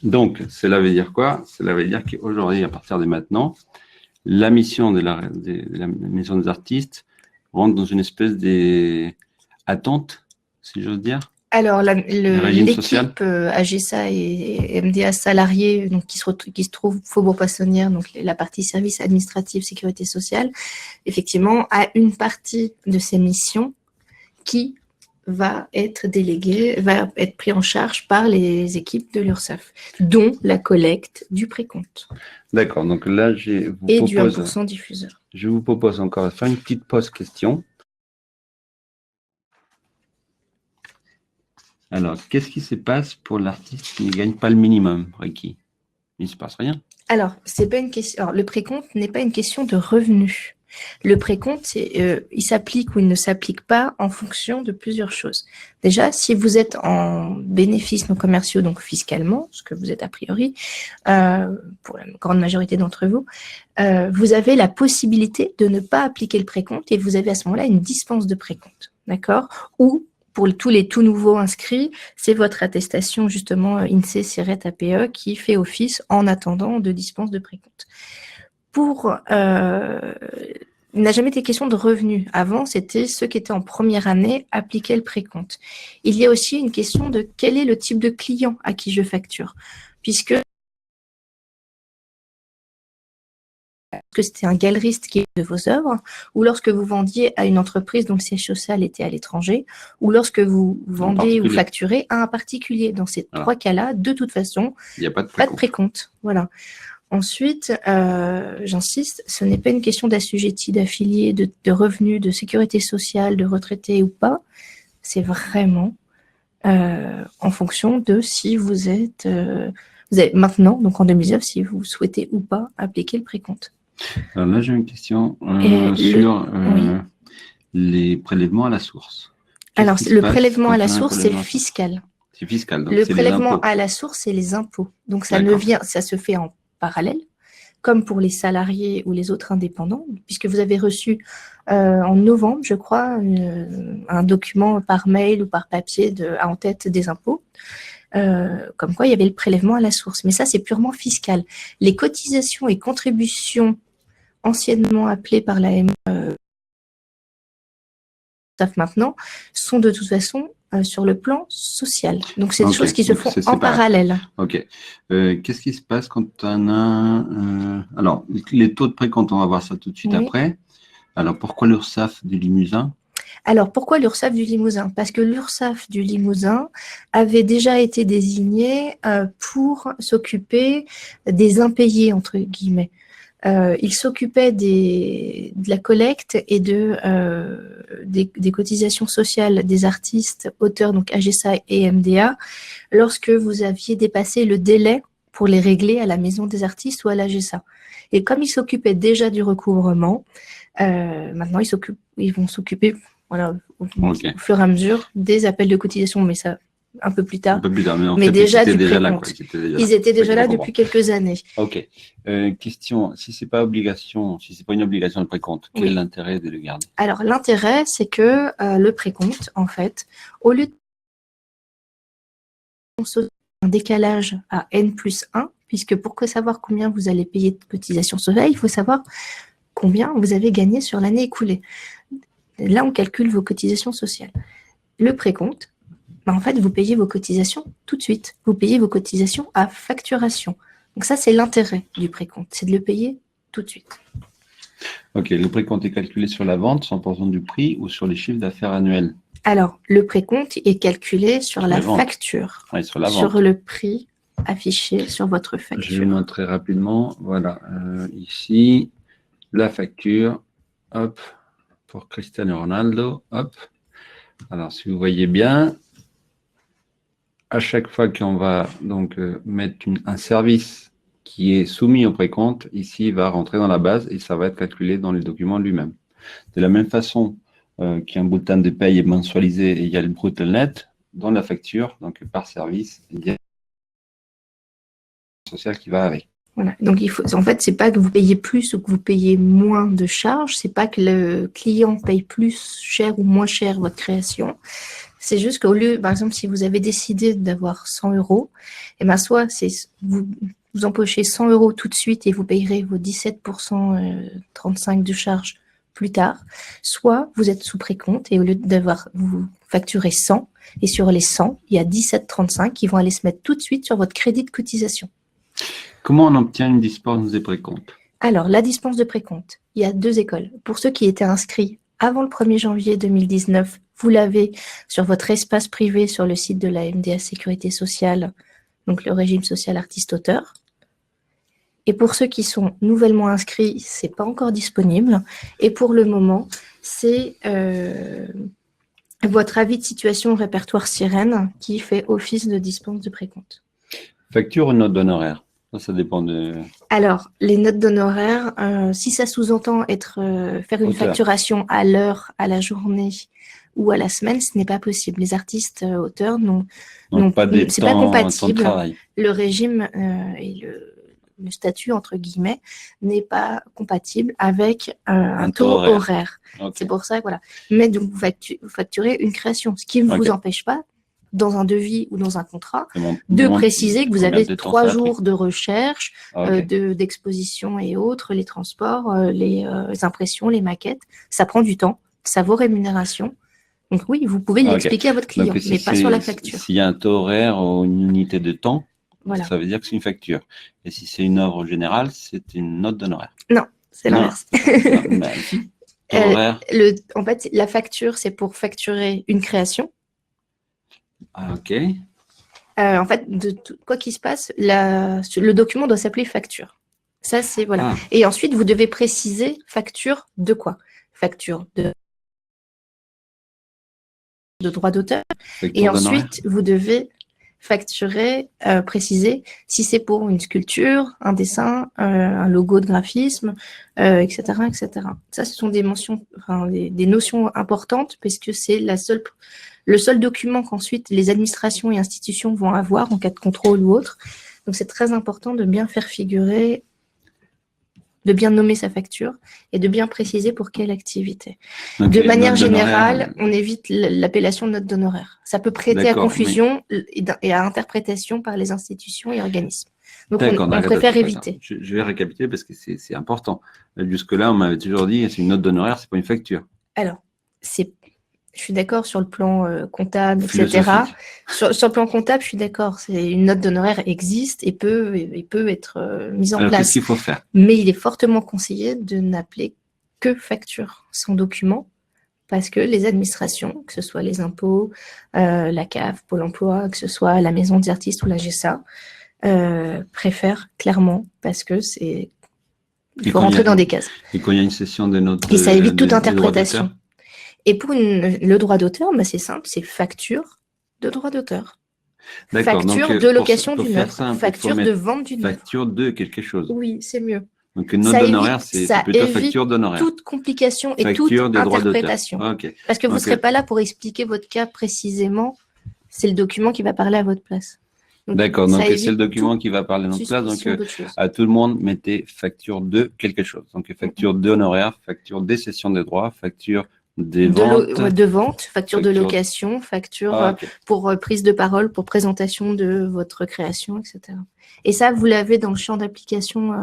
Donc, cela veut dire quoi? Cela veut dire qu'aujourd'hui, à partir de maintenant, la mission de la Maison des artistes rentre dans une espèce d'attente, si j'ose dire. Alors, l'équipe AGESA et MDA salariés, donc, qui se trouve Faubourg-Poissonnière, donc la partie service administratif, sécurité sociale, effectivement, a une partie de ces missions qui va être déléguée, va être pris en charge par les équipes de l'URSSAF, dont la collecte du précompte. D'accord, donc là, du 1% diffuseur. Je vous propose encore de faire une petite pause question. Alors, qu'est-ce qui se passe pour l'artiste qui ne gagne pas le minimum requis? Il ne se passe rien. Alors, c'est pas une question. Alors, le précompte n'est pas une question de revenu. Le précompte, il s'applique ou il ne s'applique pas en fonction de plusieurs choses. Déjà, si vous êtes en bénéfices non commerciaux, donc fiscalement, ce que vous êtes a priori, pour la grande majorité d'entre vous, vous avez la possibilité de ne pas appliquer le précompte et vous avez à ce moment-là une dispense de précompte, d'accord? Ou pour tous les tout nouveaux inscrits, c'est votre attestation justement INSEE-APE qui fait office en attendant de dispense de précompte. Il n'a jamais été question de revenus. Avant, c'était ceux qui étaient en première année appliquaient le précompte. Il y a aussi une question de quel est le type de client à qui je facture, puisque c'était un galeriste qui est de vos œuvres, ou lorsque vous vendiez à une entreprise dont le siège social était à l'étranger, ou lorsque vous vendez ou facturez à un particulier. Dans ces trois cas-là, de toute façon, il n'y a pas de précompte. Voilà. Ensuite, j'insiste, ce n'est pas une question d'assujetti, d'affilié, de revenus, de sécurité sociale, de retraité ou pas. C'est vraiment en fonction de si vous êtes maintenant, donc en 2019, si vous souhaitez ou pas appliquer le précompte. Alors là, j'ai une question sur les prélèvements à la source. Alors, le prélèvement à la source, c'est fiscal. C'est fiscal. Donc le prélèvement à la source, c'est les impôts. Donc, ça se fait en parallèle, comme pour les salariés ou les autres indépendants, puisque vous avez reçu en novembre, je crois, un document par mail ou par papier en tête des impôts, comme quoi il y avait le prélèvement à la source. Mais ça, c'est purement fiscal. Les cotisations et contributions anciennement appelées par la maintenant, sont de toute façon sur le plan social. Donc, c'est des choses qui se font en parallèle. Ok. Qu'est-ce qui se passe quand on a... alors, les taux de précompte, on va voir ça tout de suite après. Alors, pourquoi l'URSSAF du Limousin? Alors, pourquoi l'URSSAF du Limousin? Parce que l'URSSAF du Limousin avait déjà été désigné pour s'occuper des impayés, entre guillemets. Il s'occupait de la collecte et des cotisations sociales des artistes, auteurs, donc AGESA et MDA, lorsque vous aviez dépassé le délai pour les régler à la Maison des artistes ou à l'AGESA. Et comme ils s'occupaient déjà du recouvrement, maintenant ils vont s'occuper au fur et à mesure des appels de cotisation, mais ça un peu plus tard. Mais déjà du précompte. Ils étaient déjà là depuis quelques années. Ok. Question, si c'est pas une obligation de précompte, quel est l'intérêt de le garder? Alors, l'intérêt, c'est que le précompte, en fait, au lieu de un décalage à N+1, puisque pour savoir combien vous allez payer de cotisation sociale, il faut savoir combien vous avez gagné sur l'année écoulée. Là, on calcule vos cotisations sociales. Le précompte, en fait, vous payez vos cotisations tout de suite. Vous payez vos cotisations à facturation. Donc ça, c'est l'intérêt du précompte, c'est de le payer tout de suite. Ok, le précompte est calculé sur la vente, 100% du prix, ou sur les chiffres d'affaires annuels? Alors, le précompte est calculé sur la facture, sur la vente. Sur le prix affiché sur votre Je vais facture. montrer rapidement. Voilà, ici, la facture. Hop, pour Cristiano Ronaldo. Hop. Alors, si vous voyez bien, à chaque fois qu'on va donc mettre un service qui est soumis au précompte, ici, il va rentrer dans la base et ça va être calculé dans le document lui-même. De la même façon qu'un bulletin de paye est mensualisé et il y a le brut et le net, dans la facture, donc par service, il y a le social qui va avec. Voilà. Donc, en fait, c'est pas que vous payez plus ou que vous payez moins de charges, c'est pas que le client paye plus cher ou moins cher votre création. C'est juste qu'au lieu, par exemple, si vous avez décidé d'avoir 100 €, et ben soit vous empochez 100 € tout de suite et vous payerez vos 17% 35 de charges plus tard, soit vous êtes sous précompte et au lieu vous facturez 100 et sur les 100, il y a 17,35 qui vont aller se mettre tout de suite sur votre crédit de cotisation. Comment on obtient une dispense des précomptes? Alors, la dispense de précompte, il y a 2 écoles. Pour ceux qui étaient inscrits avant le 1er janvier 2019, vous l'avez sur votre espace privé sur le site de la MDA Sécurité Sociale, donc le régime social artiste-auteur. Et pour ceux qui sont nouvellement inscrits, c'est pas encore disponible. Et pour le moment, c'est votre avis de situation au répertoire Sirène qui fait office de dispense de précompte. Facture ou note d'honoraires? Ça dépend de... Alors, les notes d'honoraires, si ça sous-entend faire une facturation à l'heure, à la journée ou à la semaine, ce n'est pas possible. Les artistes auteurs c'est pas compatible. Le régime et le statut, entre guillemets, n'est pas compatible avec un taux horaire. Okay. C'est pour ça, voilà. Mais donc, vous facturez une création, ce qui ne vous empêche pas, dans un devis ou dans un contrat, de préciser que vous avez 3 jours de recherche, d'exposition et autres, les transports, les impressions, les maquettes. Ça prend du temps, ça vaut rémunération. Donc oui, vous pouvez l'expliquer à votre client, donc, mais pas sur la facture. S'il y a un taux horaire ou une unité de temps, ça veut dire que c'est une facture. Et si c'est une œuvre générale, c'est une note d'honoraire. Non, c'est l'inverse. Horaire. En fait, la facture, c'est pour facturer une création. Ah, ok. En fait, quoi qu'il se passe, le document doit s'appeler facture. Ça, c'est voilà. Ah. Et ensuite, vous devez préciser facture de quoi? Facture de droit d'auteur. Et ensuite, vous devez facturer, préciser si c'est pour une sculpture, un dessin, un logo de graphisme, etc., etc. Ça, ce sont des mentions, des notions importantes parce que c'est le seul document qu'ensuite les administrations et institutions vont avoir en cas de contrôle ou autre. Donc, c'est très important de bien faire figurer, de bien nommer sa facture et de bien préciser pour quelle activité. De manière générale, on évite l'appellation note d'honoraire. Ça peut prêter à confusion et à interprétation par les institutions et organismes. Donc, on préfère éviter. Je vais récapituler parce que c'est important. Jusque-là, on m'avait toujours dit c'est une note d'honoraire, c'est pas une facture. Alors, je suis d'accord sur le plan comptable, etc. Sur le plan comptable, je suis d'accord. Une note d'honoraire existe et peut être mise en place. Qu'est-ce qu'il faut faire? Mais il est fortement conseillé de n'appeler que facture son document parce que les administrations, que ce soit les impôts, la CAF, Pôle emploi, que ce soit la Maison des artistes ou la GESA, préfèrent clairement parce que il faut rentrer dans des cases. Et quand il y a une session de notes. Et ça évite toute interprétation. Et pour le droit d'auteur, c'est simple, c'est facture de droit d'auteur. Facture de location d'une œuvre, facture de vente d'une œuvre. Facture de quelque chose. Oui, c'est mieux. Donc une note d'honoraire, c'est plutôt facture d'honoraire. Toute complication et toute interprétation. Parce que vous ne serez pas là pour expliquer votre cas précisément. C'est le document qui va parler à votre place. D'accord, donc c'est le document qui va parler à notre place. Donc à tout le monde, mettez facture de quelque chose. Donc facture d'honoraire, facture des cessions de droits, facture de vente, facture de location, facture pour prise de parole, pour présentation de votre création, etc. Et ça, vous l'avez dans le champ d'application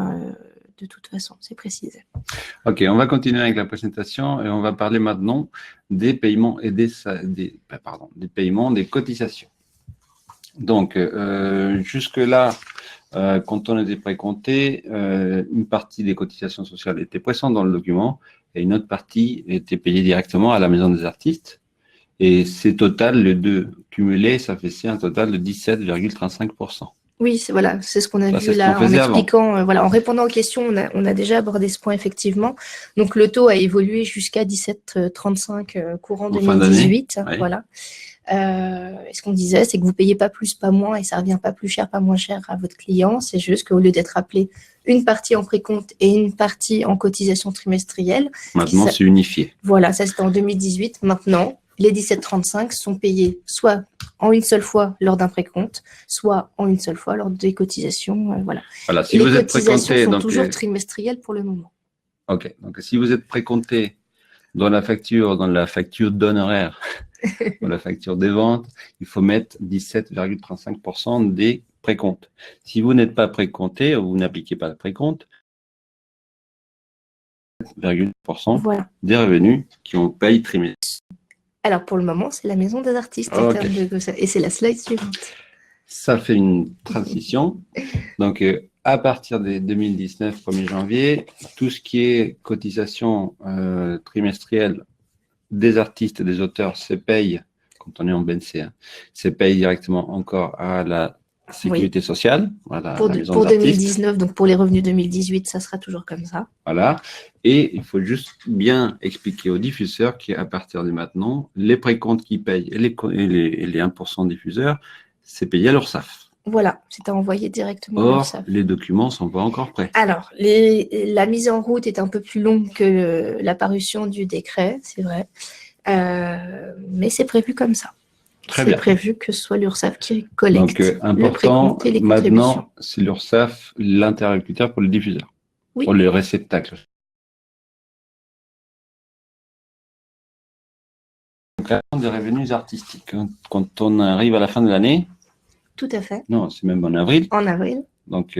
de toute façon, c'est précisé. Ok, on va continuer avec la présentation et on va parler maintenant des paiements et des paiements des cotisations. Donc, jusque-là, quand on était précompté, une partie des cotisations sociales était présente dans le document et une autre partie était payée directement à la Maison des artistes. Et ces totales, les deux cumulés, ça fait un total de 17,35%. Oui, voilà, c'est ce qu'on a Ça, vu c'est ce là qu'on en faisait avant. expliquant, voilà, en répondant aux questions, on a déjà abordé ce point effectivement. Donc le taux a évolué jusqu'à 17,35 courant En fin d'année. 2018, Oui. voilà. Et ce qu'on disait, c'est que vous ne payez pas plus, pas moins, et ça ne revient pas plus cher, pas moins cher à votre client. C'est juste qu'au lieu d'être appelé une partie en précompte et une partie en cotisation trimestrielle, Maintenant, c'est unifié. voilà, ça c'était en 2018. Maintenant, les 17,35 sont payés soit en une seule fois lors d'un précompte, soit en une seule fois lors des cotisations. Voilà. Voilà, si Et les vous êtes cotisations précompté, sont donc, toujours trimestrielles pour le moment. ok. Donc, si vous êtes précompté dans la facture d'honoraires, dans la facture des ventes, il faut mettre 17,35% des précomptes. Si vous n'êtes pas précompté ou vous n'appliquez pas le précompte, 7,1% Voilà. des revenus qui ont paye trimestriel. Alors pour le moment, c'est la maison des artistes en termes de... Et c'est la slide suivante. Ça fait une transition. Donc, à partir de 2019, 1er janvier, tout ce qui est cotisation trimestrielle des artistes et des auteurs se paye, quand on est en BNC, hein, se paye directement encore à la sécurité sociale, voilà, pour, la maison pour des artistes. 2019, donc pour les revenus 2018, ça sera toujours comme ça. Voilà. Et il faut juste bien expliquer aux diffuseurs qu'à partir de maintenant, les précomptes qu'ils payent et les 1% diffuseurs, c'est payé à l'URSSAF. Voilà, c'est à envoyer directement à Or, l'URSSAF. les documents ne sont pas encore prêts. Alors, la mise en route est un peu plus longue que la parution du décret, c'est vrai. Mais c'est prévu comme ça. C'est prévu que ce soit l'URSSAF qui collecte le précompte et les contributions. Maintenant, c'est l'URSSAF l'interlocuteur pour les diffuseurs, pour les réceptacles. Des revenus artistiques. Quand on arrive à la fin de l'année. Tout à fait. Non, c'est même en avril. En avril. Donc,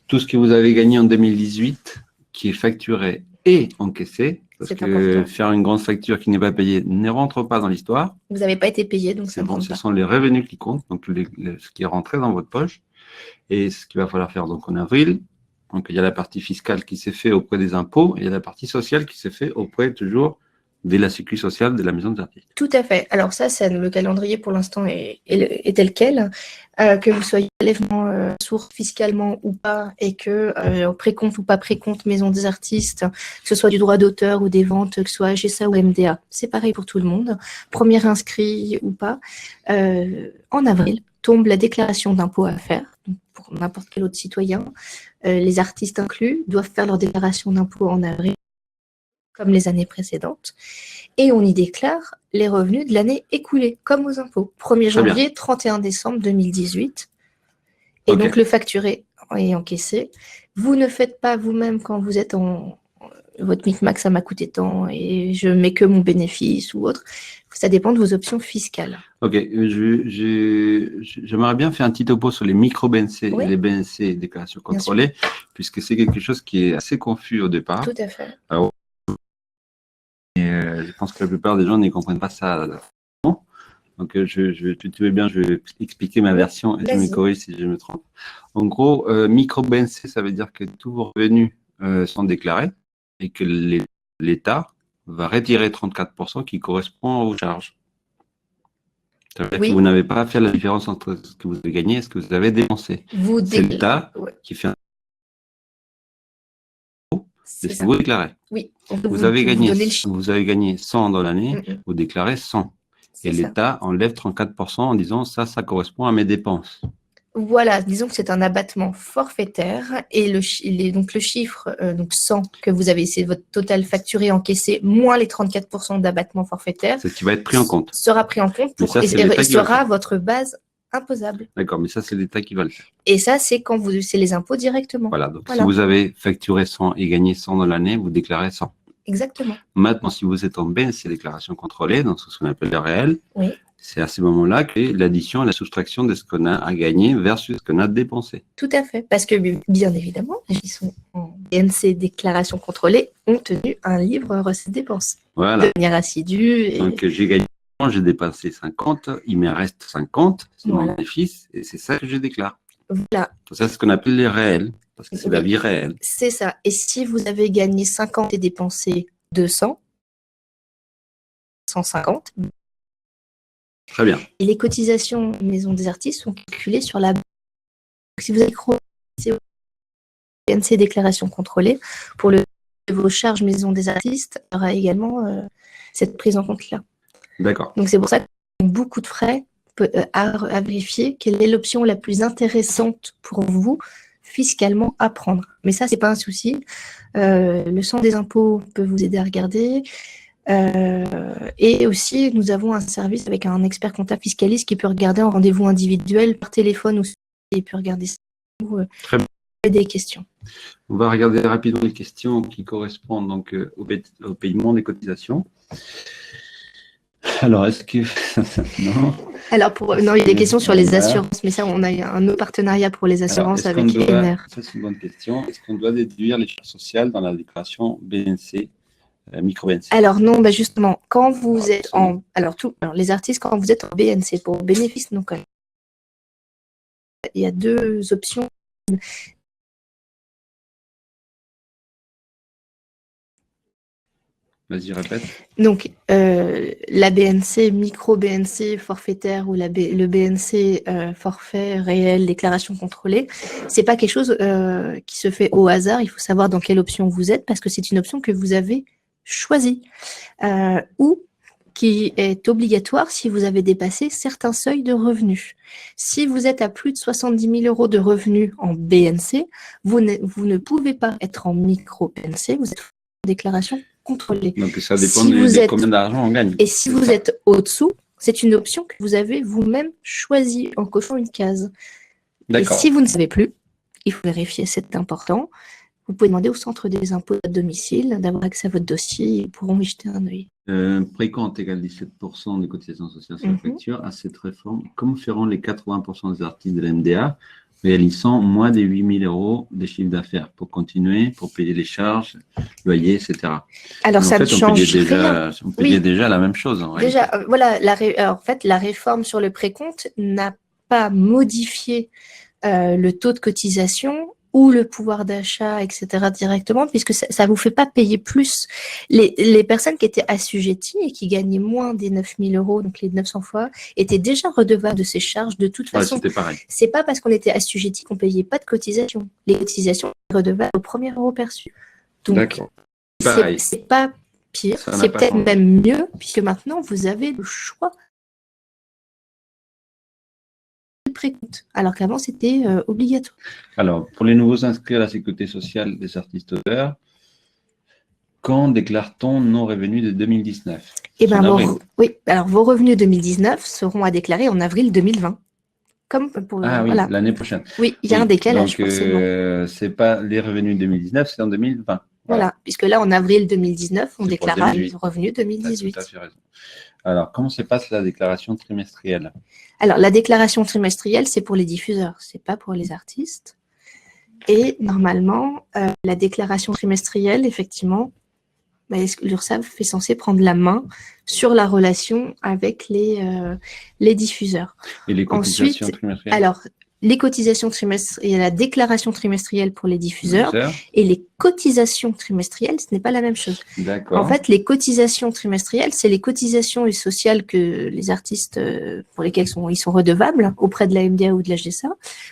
tout ce que vous avez gagné en 2018, qui est facturé et encaissé, parce que important. Faire une grande facture qui n'est pas payée ne rentre pas dans l'histoire. Vous n'avez pas été payé, donc c'est bon. Ce sont les revenus qui comptent, donc ce qui est rentré dans votre poche. Et ce qu'il va falloir faire donc en avril. Donc, il y a la partie fiscale qui s'est faite auprès des impôts et il y a la partie sociale qui s'est faite auprès toujours de la sécurité sociale de la maison des artistes. Tout à fait. Alors ça, le calendrier pour l'instant est tel quel. Que vous soyez prélèvement source fiscalement ou pas, et que précompte ou pas précompte maison des artistes, que ce soit du droit d'auteur ou des ventes, que ce soit GSA ou MDA, c'est pareil pour tout le monde. Premier inscrit ou pas. En avril tombe la déclaration d'impôt à faire, donc pour n'importe quel autre citoyen. Les artistes inclus doivent faire leur déclaration d'impôt en avril, comme les années précédentes, et on y déclare les revenus de l'année écoulée, comme aux impôts. 1er janvier, 31 décembre 2018. Et donc, le facturé est encaissé. Vous ne faites pas vous-même quand vous êtes votre micmac, ça m'a coûté tant, et je mets que mon bénéfice ou autre. Ça dépend de vos options fiscales. Ok, j'aimerais bien faire un petit topo sur les micro-BNC et les BNC déclarations contrôlées, puisque c'est quelque chose qui est assez confus au départ. Tout à fait. Alors, je pense que la plupart des gens ne comprennent pas ça. Donc, tu veux bien, je vais expliquer ma version et tu me corriges si je me trompe. En gros, micro-BNC, ça veut dire que tous vos revenus sont déclarés et que l'État va retirer 34% qui correspond aux charges. Ça veut dire que vous n'avez pas à faire la différence entre ce que vous avez gagné et ce que vous avez dépensé. C'est l'État qui fait un... C'est ce que vous déclarez. Oui. Vous avez gagné 100 dans l'année, vous déclarez 100. Et l'État enlève 34% en disant ça correspond à mes dépenses. Voilà, disons que c'est un abattement forfaitaire et donc le chiffre donc 100 que vous avez, c'est votre total facturé encaissé moins les 34% d'abattement forfaitaire. C'est ce qui va être pris en compte. Sera pris en compte et sera votre base imposable. D'accord, mais ça c'est l'État qui va le faire. Et ça c'est quand c'est les impôts directement. Voilà, donc si vous avez facturé 100 et gagné 100 dans l'année, vous déclarez 100. Exactement. Maintenant, si vous êtes en BNC déclaration contrôlée, donc ce qu'on appelle le réel, c'est à ce moment-là que l'addition et la soustraction de ce qu'on a à gagner versus ce qu'on a dépensé. Tout à fait, parce que bien évidemment, les gens qui sont en BNC déclaration contrôlée ont tenu un livre recettes-dépenses. Voilà. De manière assidue. Donc j'ai gagné, j'ai dépensé 50, il me reste 50, c'est mon bénéfice, et c'est ça que je déclare. Voilà. Ça, c'est ce qu'on appelle les réels. Parce que c'est la vie réelle. C'est ça. Et si vous avez gagné 50 et dépensé 200, 150. Très bien. Et les cotisations maison des artistes sont calculées sur la Si vous avez BNC déclaration contrôlée, pour vos charges maison des artistes, il y aura également cette prise en compte-là. D'accord. Donc, c'est pour ça qu'il y a beaucoup de frais à vérifier quelle est l'option la plus intéressante pour vous fiscalement à prendre. Mais ça, c'est pas un souci. Le centre des impôts peut vous aider à regarder. Et aussi, nous avons un service avec un expert comptable fiscaliste qui peut regarder en rendez-vous individuel par téléphone ou il peut regarder ça ou des questions. On va regarder rapidement les questions qui correspondent donc au paiement des cotisations. Alors, est-ce que... non. Alors, non, il y a des questions sur les assurances, mais ça, on a un autre partenariat pour les assurances avec ENR. Ça, c'est une bonne question. Est-ce qu'on doit déduire les charges sociales dans la déclaration BNC, micro-BNC? Alors non, bah justement, quand vous êtes en... Alors, les artistes, quand vous êtes en BNC, pour bénéfice non commun, il y a deux options. Vas-y, répète. Donc, la BNC, micro-BNC forfaitaire ou le BNC forfait réel, déclaration contrôlée, c'est pas quelque chose qui se fait au hasard. Il faut savoir dans quelle option vous êtes parce que c'est une option que vous avez choisie ou qui est obligatoire si vous avez dépassé certains seuils de revenus. Si vous êtes à plus de 70 000 € de revenus en BNC, vous ne pouvez pas être en micro-BNC, vous êtes en déclaration contrôlée. Donc, ça dépend de combien d'argent on gagne. Et si vous êtes au-dessous, c'est une option que vous avez vous-même choisie en cochant une case. Et si vous ne savez plus, il faut vérifier, c'est important. Vous pouvez demander au centre des impôts à domicile d'avoir accès à votre dossier, ils pourront y jeter un œil. Précompte égale 17% des cotisations sociales sur la facture. À cette réforme, comment feront les 80% des artistes de la MDA réalisant moins de 8 000 € de chiffre d'affaires pour continuer, pour payer les charges, loyer, etc. Alors, ça ne change rien. On payait déjà la même chose. Déjà, voilà, en fait, la réforme sur le précompte n'a pas modifié le taux de cotisation ou le pouvoir d'achat, etc. directement, puisque ça vous fait pas payer plus. Les personnes qui étaient assujetties et qui gagnaient moins des 9 000 €, donc les 900 fois, étaient déjà redevables de ces charges de toute façon. C'était pareil. C'est pas parce qu'on était assujetti qu'on payait pas de cotisation. Les cotisations sont redevables au premier euro perçu. Donc, c'est pas pire, c'est peut-être même mieux, puisque maintenant, vous avez le choix précompte, alors qu'avant c'était obligatoire. Alors, pour les nouveaux inscrits à la sécurité sociale des artistes auteurs, quand déclare-t-on nos revenus de 2019? Eh bien, alors vos revenus 2019 seront à déclarer en avril 2020. Comme pour, voilà. L'année prochaine. Oui, il y a un décalage forcément. C'est pas les revenus 2019, c'est en 2020. Voilà, puisque là, en avril 2019, on déclarera les revenus 2018. Tout à fait raison. Alors, comment se passe la déclaration trimestrielle? Alors, la déclaration trimestrielle, c'est pour les diffuseurs, c'est pas pour les artistes. Et normalement, la déclaration trimestrielle, effectivement, l'URSSAF est censé prendre la main sur la relation avec les diffuseurs. Et les cotisations trimestrielles? Alors, les cotisations trimestrielles, il y a la déclaration trimestrielle pour les diffuseurs et les cotisations trimestrielles, ce n'est pas la même chose. En fait, les cotisations trimestrielles, c'est les cotisations sociales que les artistes, pour lesquels ils sont redevables auprès de la MDA ou de la GSA,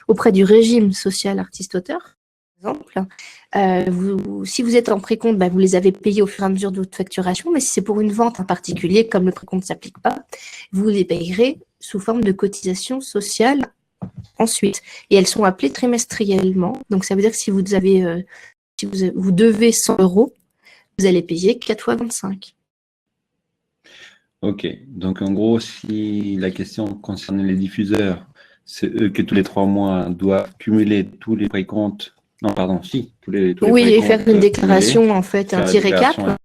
auprès du régime social artiste-auteur, par exemple. Si vous êtes en précompte, vous les avez payés au fur et à mesure de votre facturation, mais si c'est pour une vente en particulier, comme le précompte ne s'applique pas, vous les payerez sous forme de cotisations sociales ensuite. Et elles sont appelées trimestriellement. Donc, ça veut dire que si vous avez, vous devez 100 €, vous allez payer 4 fois 25. Ok. Donc, en gros, si la question concerne les diffuseurs, c'est eux qui, tous les 3 mois, doivent cumuler tous les précomptes. Non, pardon, si. Tous les et faire une déclaration, en fait, un petit récap.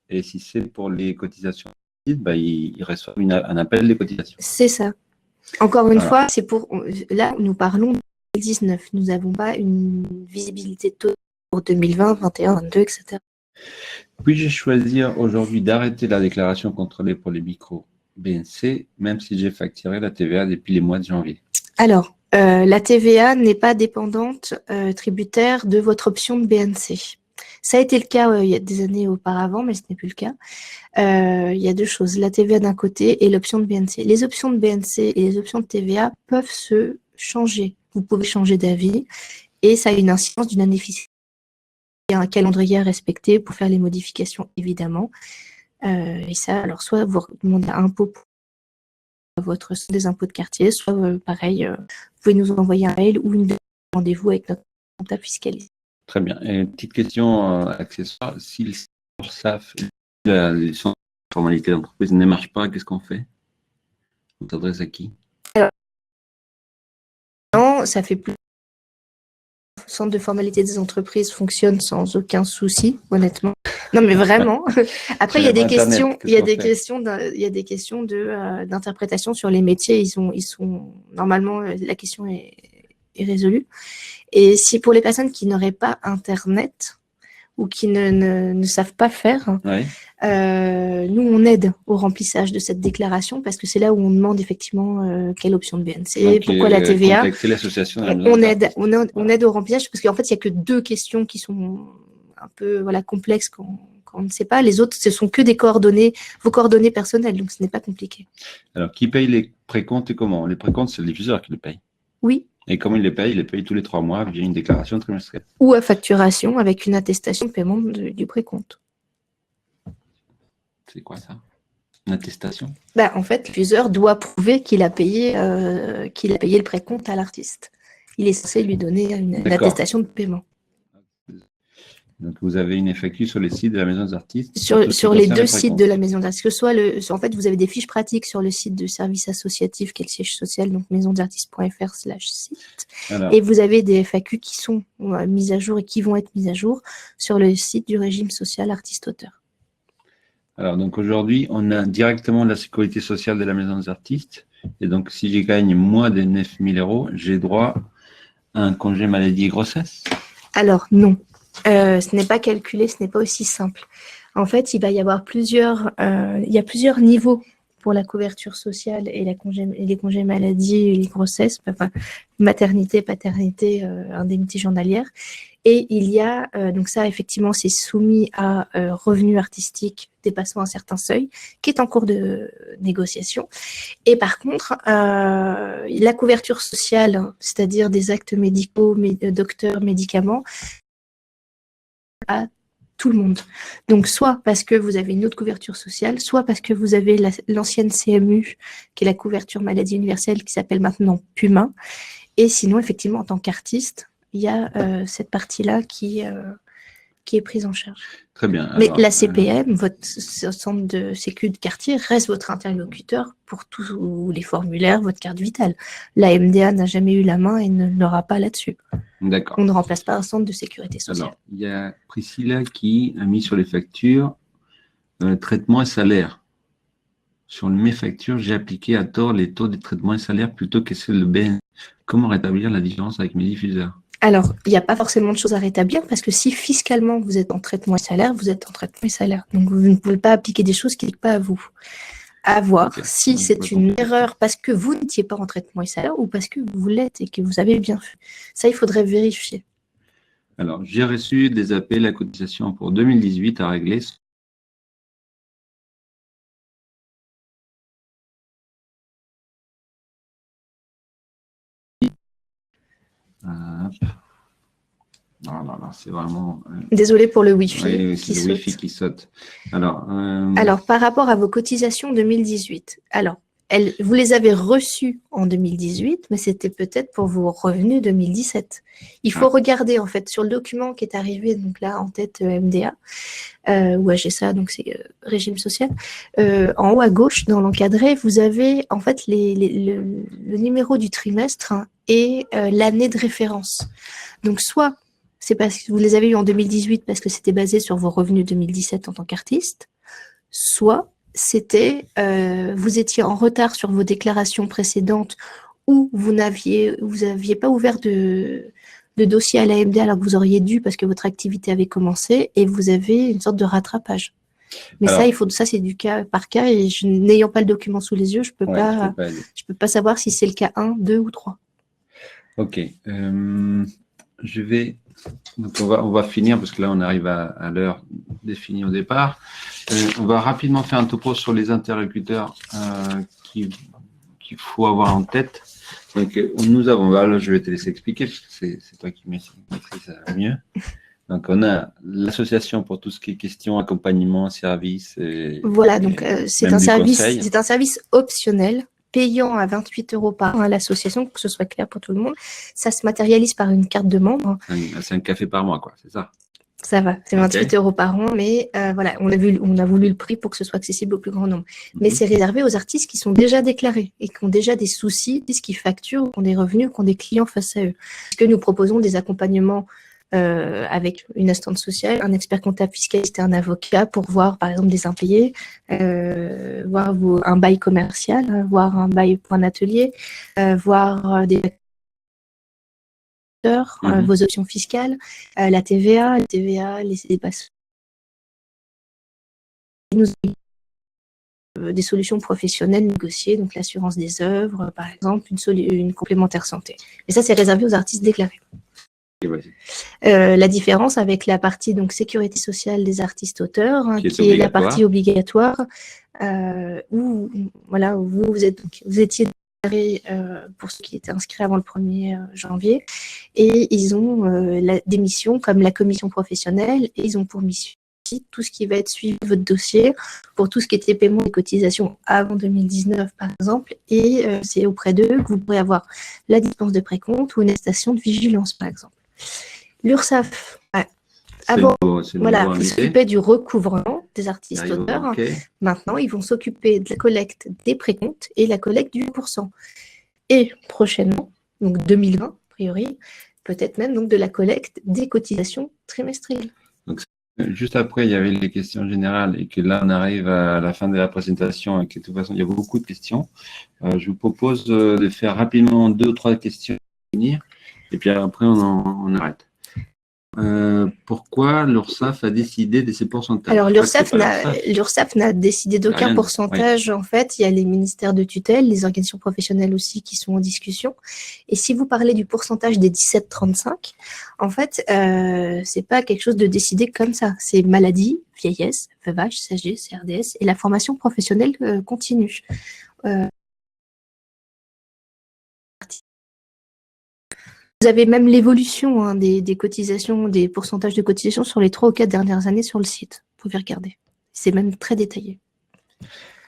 Et si c'est pour les cotisations, ils reçoivent un appel des cotisations. C'est ça. Encore une fois, c'est pour. Là, nous parlons de 2019. Nous n'avons pas une visibilité totale pour 2020, 2021, 2022, etc. Puis-je choisir aujourd'hui d'arrêter la déclaration contrôlée pour les micros BNC, même si j'ai facturé la TVA depuis les mois de janvier? Alors, la TVA n'est pas dépendante tributaire de votre option de BNC. Ça a été le cas il y a des années auparavant, mais ce n'est plus le cas. Il y a deux choses, la TVA d'un côté et l'option de BNC. Les options de BNC et les options de TVA peuvent se changer vous pouvez changer d'avis et ça a une incidence d'une année fiscale. Il y a un calendrier à respecter pour faire les modifications, évidemment. Et ça, alors soit vous demandez à impôt pour votre des impôts de quartier, soit pareil, vous pouvez nous envoyer un mail ou une rendez-vous avec notre comptable fiscaliste. Très bien. Et une petite question accessoire. Si le SAF, les formalités d'entreprise ne marchent pas, qu'est-ce qu'on fait? On s'adresse à qui? Alors, non, ça fait plus. Le centre de formalité des entreprises fonctionne sans aucun souci, honnêtement. Non, mais vraiment. Après, il y a des questions, d'interprétation sur les métiers. Ils sont normalement la question est résolue. Et si pour les personnes qui n'auraient pas Internet ou qui ne savent pas faire, Oui. nous on aide au remplissage de cette déclaration parce que c'est là où on demande effectivement quelle option de BNC, donc, pourquoi la TVA. L'association on aide au remplissage parce qu'en fait il n'y a que 2 questions qui sont un peu complexes quand on ne sait pas. Les autres, ce sont que des coordonnées, vos coordonnées personnelles, donc ce n'est pas compliqué. Alors, qui paye les précomptes et comment? Les précomptes, c'est le diffuseur qui les paye. Oui. Et comment il les paye? Il les paye tous les 3 mois via une déclaration trimestrielle. Ou à facturation avec une attestation de paiement du précompte. C'est quoi ça? Une attestation? En fait, le diffuseur doit prouver qu'il a payé le précompte à l'artiste. Il est censé lui donner une attestation de paiement. Donc, vous avez une FAQ sur les sites de la Maison des Artistes? Sur les 2 sites de la Maison des Artistes. En fait, vous avez des fiches pratiques sur le site de service associatif, qui est le siège social, donc maisonsartistes.fr/site. Et vous avez des FAQ qui sont mises à jour et qui vont être mises à jour sur le site du régime social artiste-auteur. Alors, donc aujourd'hui, on a directement la sécurité sociale de la Maison des Artistes. Et donc, si je gagne moins de 9 000 €, j'ai droit à un congé maladie et grossesse? Alors, non. Ce n'est pas calculé, ce n'est pas aussi simple. En fait, il va y avoir plusieurs niveaux pour la couverture sociale et les congés maladie et les grossesses, maternité, paternité, indemnité journalière. Et il y a, donc ça, effectivement, c'est soumis à revenus artistiques dépassant un certain seuil, qui est en cours de négociation. Et par contre, la couverture sociale, c'est-à-dire des actes médicaux, docteurs, médicaments, à tout le monde. Donc, soit parce que vous avez une autre couverture sociale, soit parce que vous avez l'ancienne CMU, qui est la couverture maladie universelle, qui s'appelle maintenant PUMA. Et sinon, effectivement, en tant qu'artiste, il y a cette partie-là qui est prise en charge. Très bien. Mais la CPM, votre centre de sécu de quartier, reste votre interlocuteur pour tous les formulaires, votre carte vitale. La MDA n'a jamais eu la main et ne l'aura pas là-dessus. D'accord. On ne remplace pas un centre de sécurité sociale. Alors, il y a Priscilla qui a mis sur les factures traitement et salaire. Sur mes factures, j'ai appliqué à tort les taux de traitement et salaire plutôt que ceux de BN. Comment rétablir la différence avec mes diffuseurs? Alors, il n'y a pas forcément de choses à rétablir parce que si fiscalement vous êtes en traitement et salaire, vous êtes en traitement et salaire. Donc, vous ne pouvez pas appliquer des choses qui ne sont pas à vous. À voir si c'est une erreur parce que vous n'étiez pas en traitement et salaire ou parce que vous l'êtes et que vous avez bien fait. Ça, il faudrait vérifier. Alors, j'ai reçu des appels à cotisation pour 2018 à régler. Non, c'est vraiment... Désolée pour le Wi-Fi. Oui, c'est le Wi-Fi qui saute. Alors, par rapport à vos cotisations 2018, vous les avez reçues en 2018, mais c'était peut-être pour vos revenus 2017. Il faut regarder, en fait, sur le document qui est arrivé, donc là, en tête MDA, ou AGSA, donc c'est régime social. En haut à gauche, dans l'encadré, vous avez, en fait, le numéro du trimestre et l'année de référence. Donc, soit c'est parce que vous les avez eu en 2018 parce que c'était basé sur vos revenus 2017 en tant qu'artiste, soit c'était vous étiez en retard sur vos déclarations précédentes ou vous n'aviez pas ouvert de dossier à l'AMD alors que vous auriez dû parce que votre activité avait commencé et vous avez une sorte de rattrapage. Mais alors, ça c'est du cas par cas et n'ayant pas le document sous les yeux, je peux pas savoir si c'est le cas 1, 2 ou 3. Ok. Donc on va finir parce que là on arrive à l'heure définie au départ. On va rapidement faire un topo sur les interlocuteurs qu'il faut avoir en tête. Donc, nous avons, là, je vais te laisser expliquer, parce que c'est toi qui maîtrise mieux. Donc, on a l'association pour tout ce qui est questions, accompagnement, services. Voilà, donc c'est même un du service, conseil. c'est un service optionnel, payant à 28 € par an à l'association, pour que ce soit clair pour tout le monde. Ça se matérialise par une carte de membre. C'est un café par mois, quoi, c'est ça? Ça va, c'est 28 € par an, mais voilà, on a voulu le prix pour que ce soit accessible au plus grand nombre. Mais c'est réservé aux artistes qui sont déjà déclarés et qui ont déjà des soucis, qui facturent, qui ont des revenus, qui ont des clients face à eux. Parce que nous proposons des accompagnements avec une assistante sociale, un expert comptable fiscaliste et un avocat pour voir, par exemple, des impayés, voir un bail commercial, voir un bail pour un atelier, voir des vos options fiscales, la TVA, les passes. Nous des solutions professionnelles négociées, donc l'assurance des œuvres, par exemple, une complémentaire santé. Et ça, c'est réservé aux artistes déclarés. La différence avec la partie donc sécurité sociale des artistes auteurs, hein, qui est la partie obligatoire, où voilà, vous étiez déclaré pour ceux qui étaient inscrits avant le 1er janvier, et ils ont des missions comme la commission professionnelle, et ils ont pour mission tout ce qui va être suivi de votre dossier pour tout ce qui était paiement des cotisations avant 2019 par exemple, et c'est auprès d'eux que vous pourrez avoir la dispense de précompte ou une attestation de vigilance par exemple. L'URSSAF, avant, voilà, ils s'occupaient du recouvrement des artistes auteurs. Maintenant, ils vont s'occuper de la collecte des précomptes et la collecte du 1%. Et prochainement, donc 2020 a priori, peut-être même donc de la collecte des cotisations trimestrielles. Donc, juste après, il y avait les questions générales et que là, on arrive à la fin de la présentation et que de toute façon, il y a beaucoup de questions. Je vous propose de faire rapidement 2 ou 3 questions et puis après, on arrête. Pourquoi l'URSSAF a décidé de ces pourcentages? Alors, l'URSSAF n'a décidé d'aucun pourcentage. Oui. En fait, il y a les ministères de tutelle, les organisations professionnelles aussi qui sont en discussion. Et si vous parlez du pourcentage des 17,35, en fait, c'est pas quelque chose de décidé comme ça. C'est maladie, vieillesse, veuvage, sagesse, CRDS et la formation professionnelle continue. Vous avez même l'évolution des cotisations, des pourcentages de cotisations sur les 3 ou 4 dernières années sur le site. Vous pouvez regarder. C'est même très détaillé.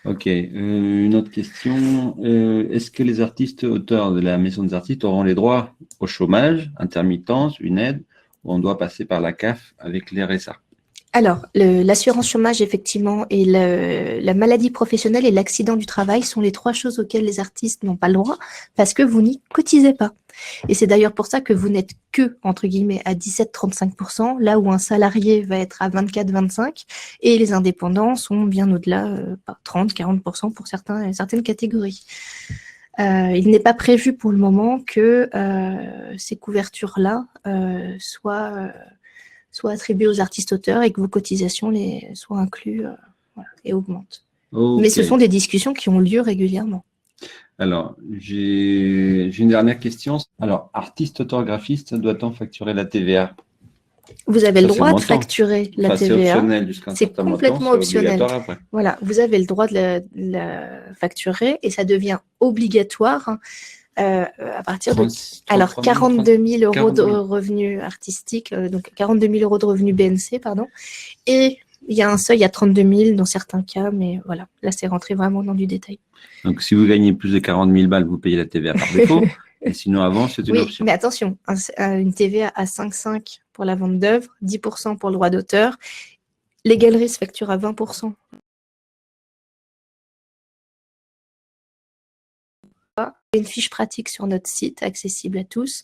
Ok. Une autre question. Est-ce que les artistes auteurs de la maison des artistes auront les droits au chômage, intermittence, une aide, ou on doit passer par la CAF avec les RSA? Alors, l'assurance chômage, effectivement, et la maladie professionnelle et l'accident du travail sont les 3 choses auxquelles les artistes n'ont pas le droit parce que vous n'y cotisez pas. Et c'est d'ailleurs pour ça que vous n'êtes que, entre guillemets, à 17,35%, là où un salarié va être à 24,25%, et les indépendants sont bien au-delà, 30-40% pour certaines catégories. Il n'est pas prévu pour le moment que ces couvertures-là soient attribuées aux artistes auteurs et que vos cotisations soient incluses et augmentent. Okay. Mais ce sont des discussions qui ont lieu régulièrement. Alors, j'ai une dernière question. Alors, artiste, auteur, graphiste, doit-on facturer la TVA? Vous avez le droit de facturer la TVA. C'est complètement optionnel. Voilà, vous avez le droit de la facturer et ça devient obligatoire à partir de 42 000 € de revenus artistiques, donc 42 000 € de revenus BNC, pardon. Et il y a un seuil à 32 000 dans certains cas, mais voilà, là c'est rentré vraiment dans du détail. Donc si vous gagnez plus de 40 000 balles, vous payez la TVA par défaut. Et sinon avant, c'est une option. Mais attention, une TVA à 5,5 pour la vente d'œuvres, 10% pour le droit d'auteur. Les galeries se facturent à 20%. Une fiche pratique sur notre site, accessible à tous,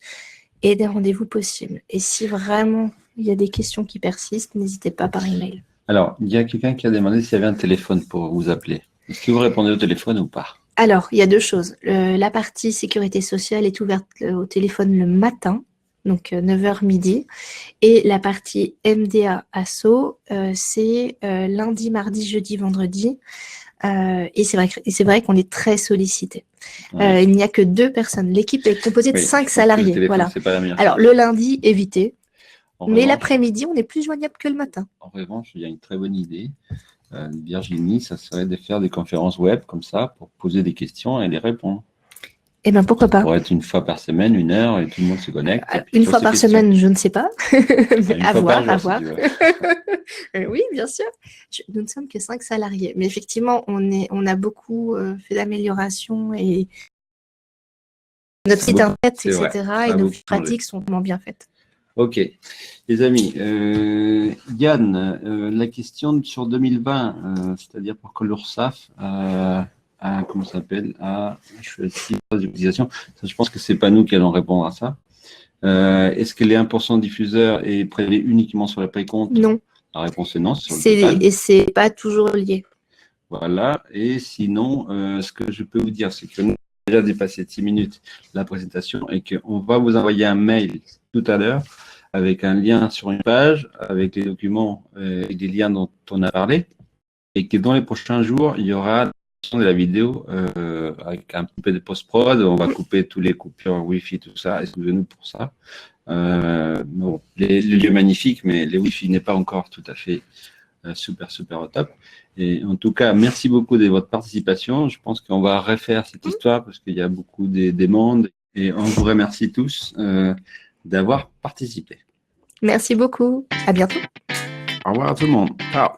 et des rendez-vous possibles. Et si vraiment il y a des questions qui persistent, n'hésitez pas par email. Alors, il y a quelqu'un qui a demandé s'il y avait un téléphone pour vous appeler. Est-ce que vous répondez au téléphone ou pas? Alors, il y a 2 choses. La partie sécurité sociale est ouverte au téléphone le matin, donc 9h midi. Et la partie MDA Asso, c'est lundi, mardi, jeudi, vendredi. Et c'est vrai qu'on est très sollicité. Ouais. Il n'y a que 2 personnes. L'équipe est composée de 5 salariés. Voilà. Alors, le lundi, évitez. Mais l'après-midi, on est plus joignable que le matin. En revanche, il y a une très bonne idée. Virginie, ça serait de faire des conférences web comme ça pour poser des questions et les répondre. Eh bien, pourquoi pas. Ça pourrait être une fois par semaine, 1 heure, et tout le monde se connecte. Une fois par semaine, je ne sais pas. Mais à voir, à voir. Oui, bien sûr. Nous ne sommes que 5 salariés. Mais effectivement, on a beaucoup fait d'améliorations et notre site internet, etc. Et nos pratiques sont vraiment bien faites. Ok. Les amis, Yann, la question sur 2020, c'est-à-dire pour que l'URSSAF comment ça s'appelle, je pense que c'est pas nous qui allons répondre à ça. Est-ce que les 1% diffuseurs est prélevé uniquement sur les précomptes? Non. La réponse est non, sur le total. Et c'est pas toujours lié. Voilà. Et sinon, ce que je peux vous dire, c'est que nous avons déjà dépassé de 6 minutes la présentation et qu'on va vous envoyer un mail tout à l'heure avec un lien sur une page, avec les documents et les liens dont on a parlé, et que dans les prochains jours, il y aura de la vidéo avec un petit peu de post-prod. On va couper tous les coupures Wi-Fi, tout ça. Excusez-nous pour ça. Bon, le lieu est magnifique, mais le Wi-Fi n'est pas encore tout à fait super au top. Et en tout cas, merci beaucoup de votre participation. Je pense qu'on va refaire cette histoire parce qu'il y a beaucoup de demandes. Et on vous remercie tous d'avoir participé. Merci beaucoup. À bientôt. Au revoir à tout le monde. Ciao.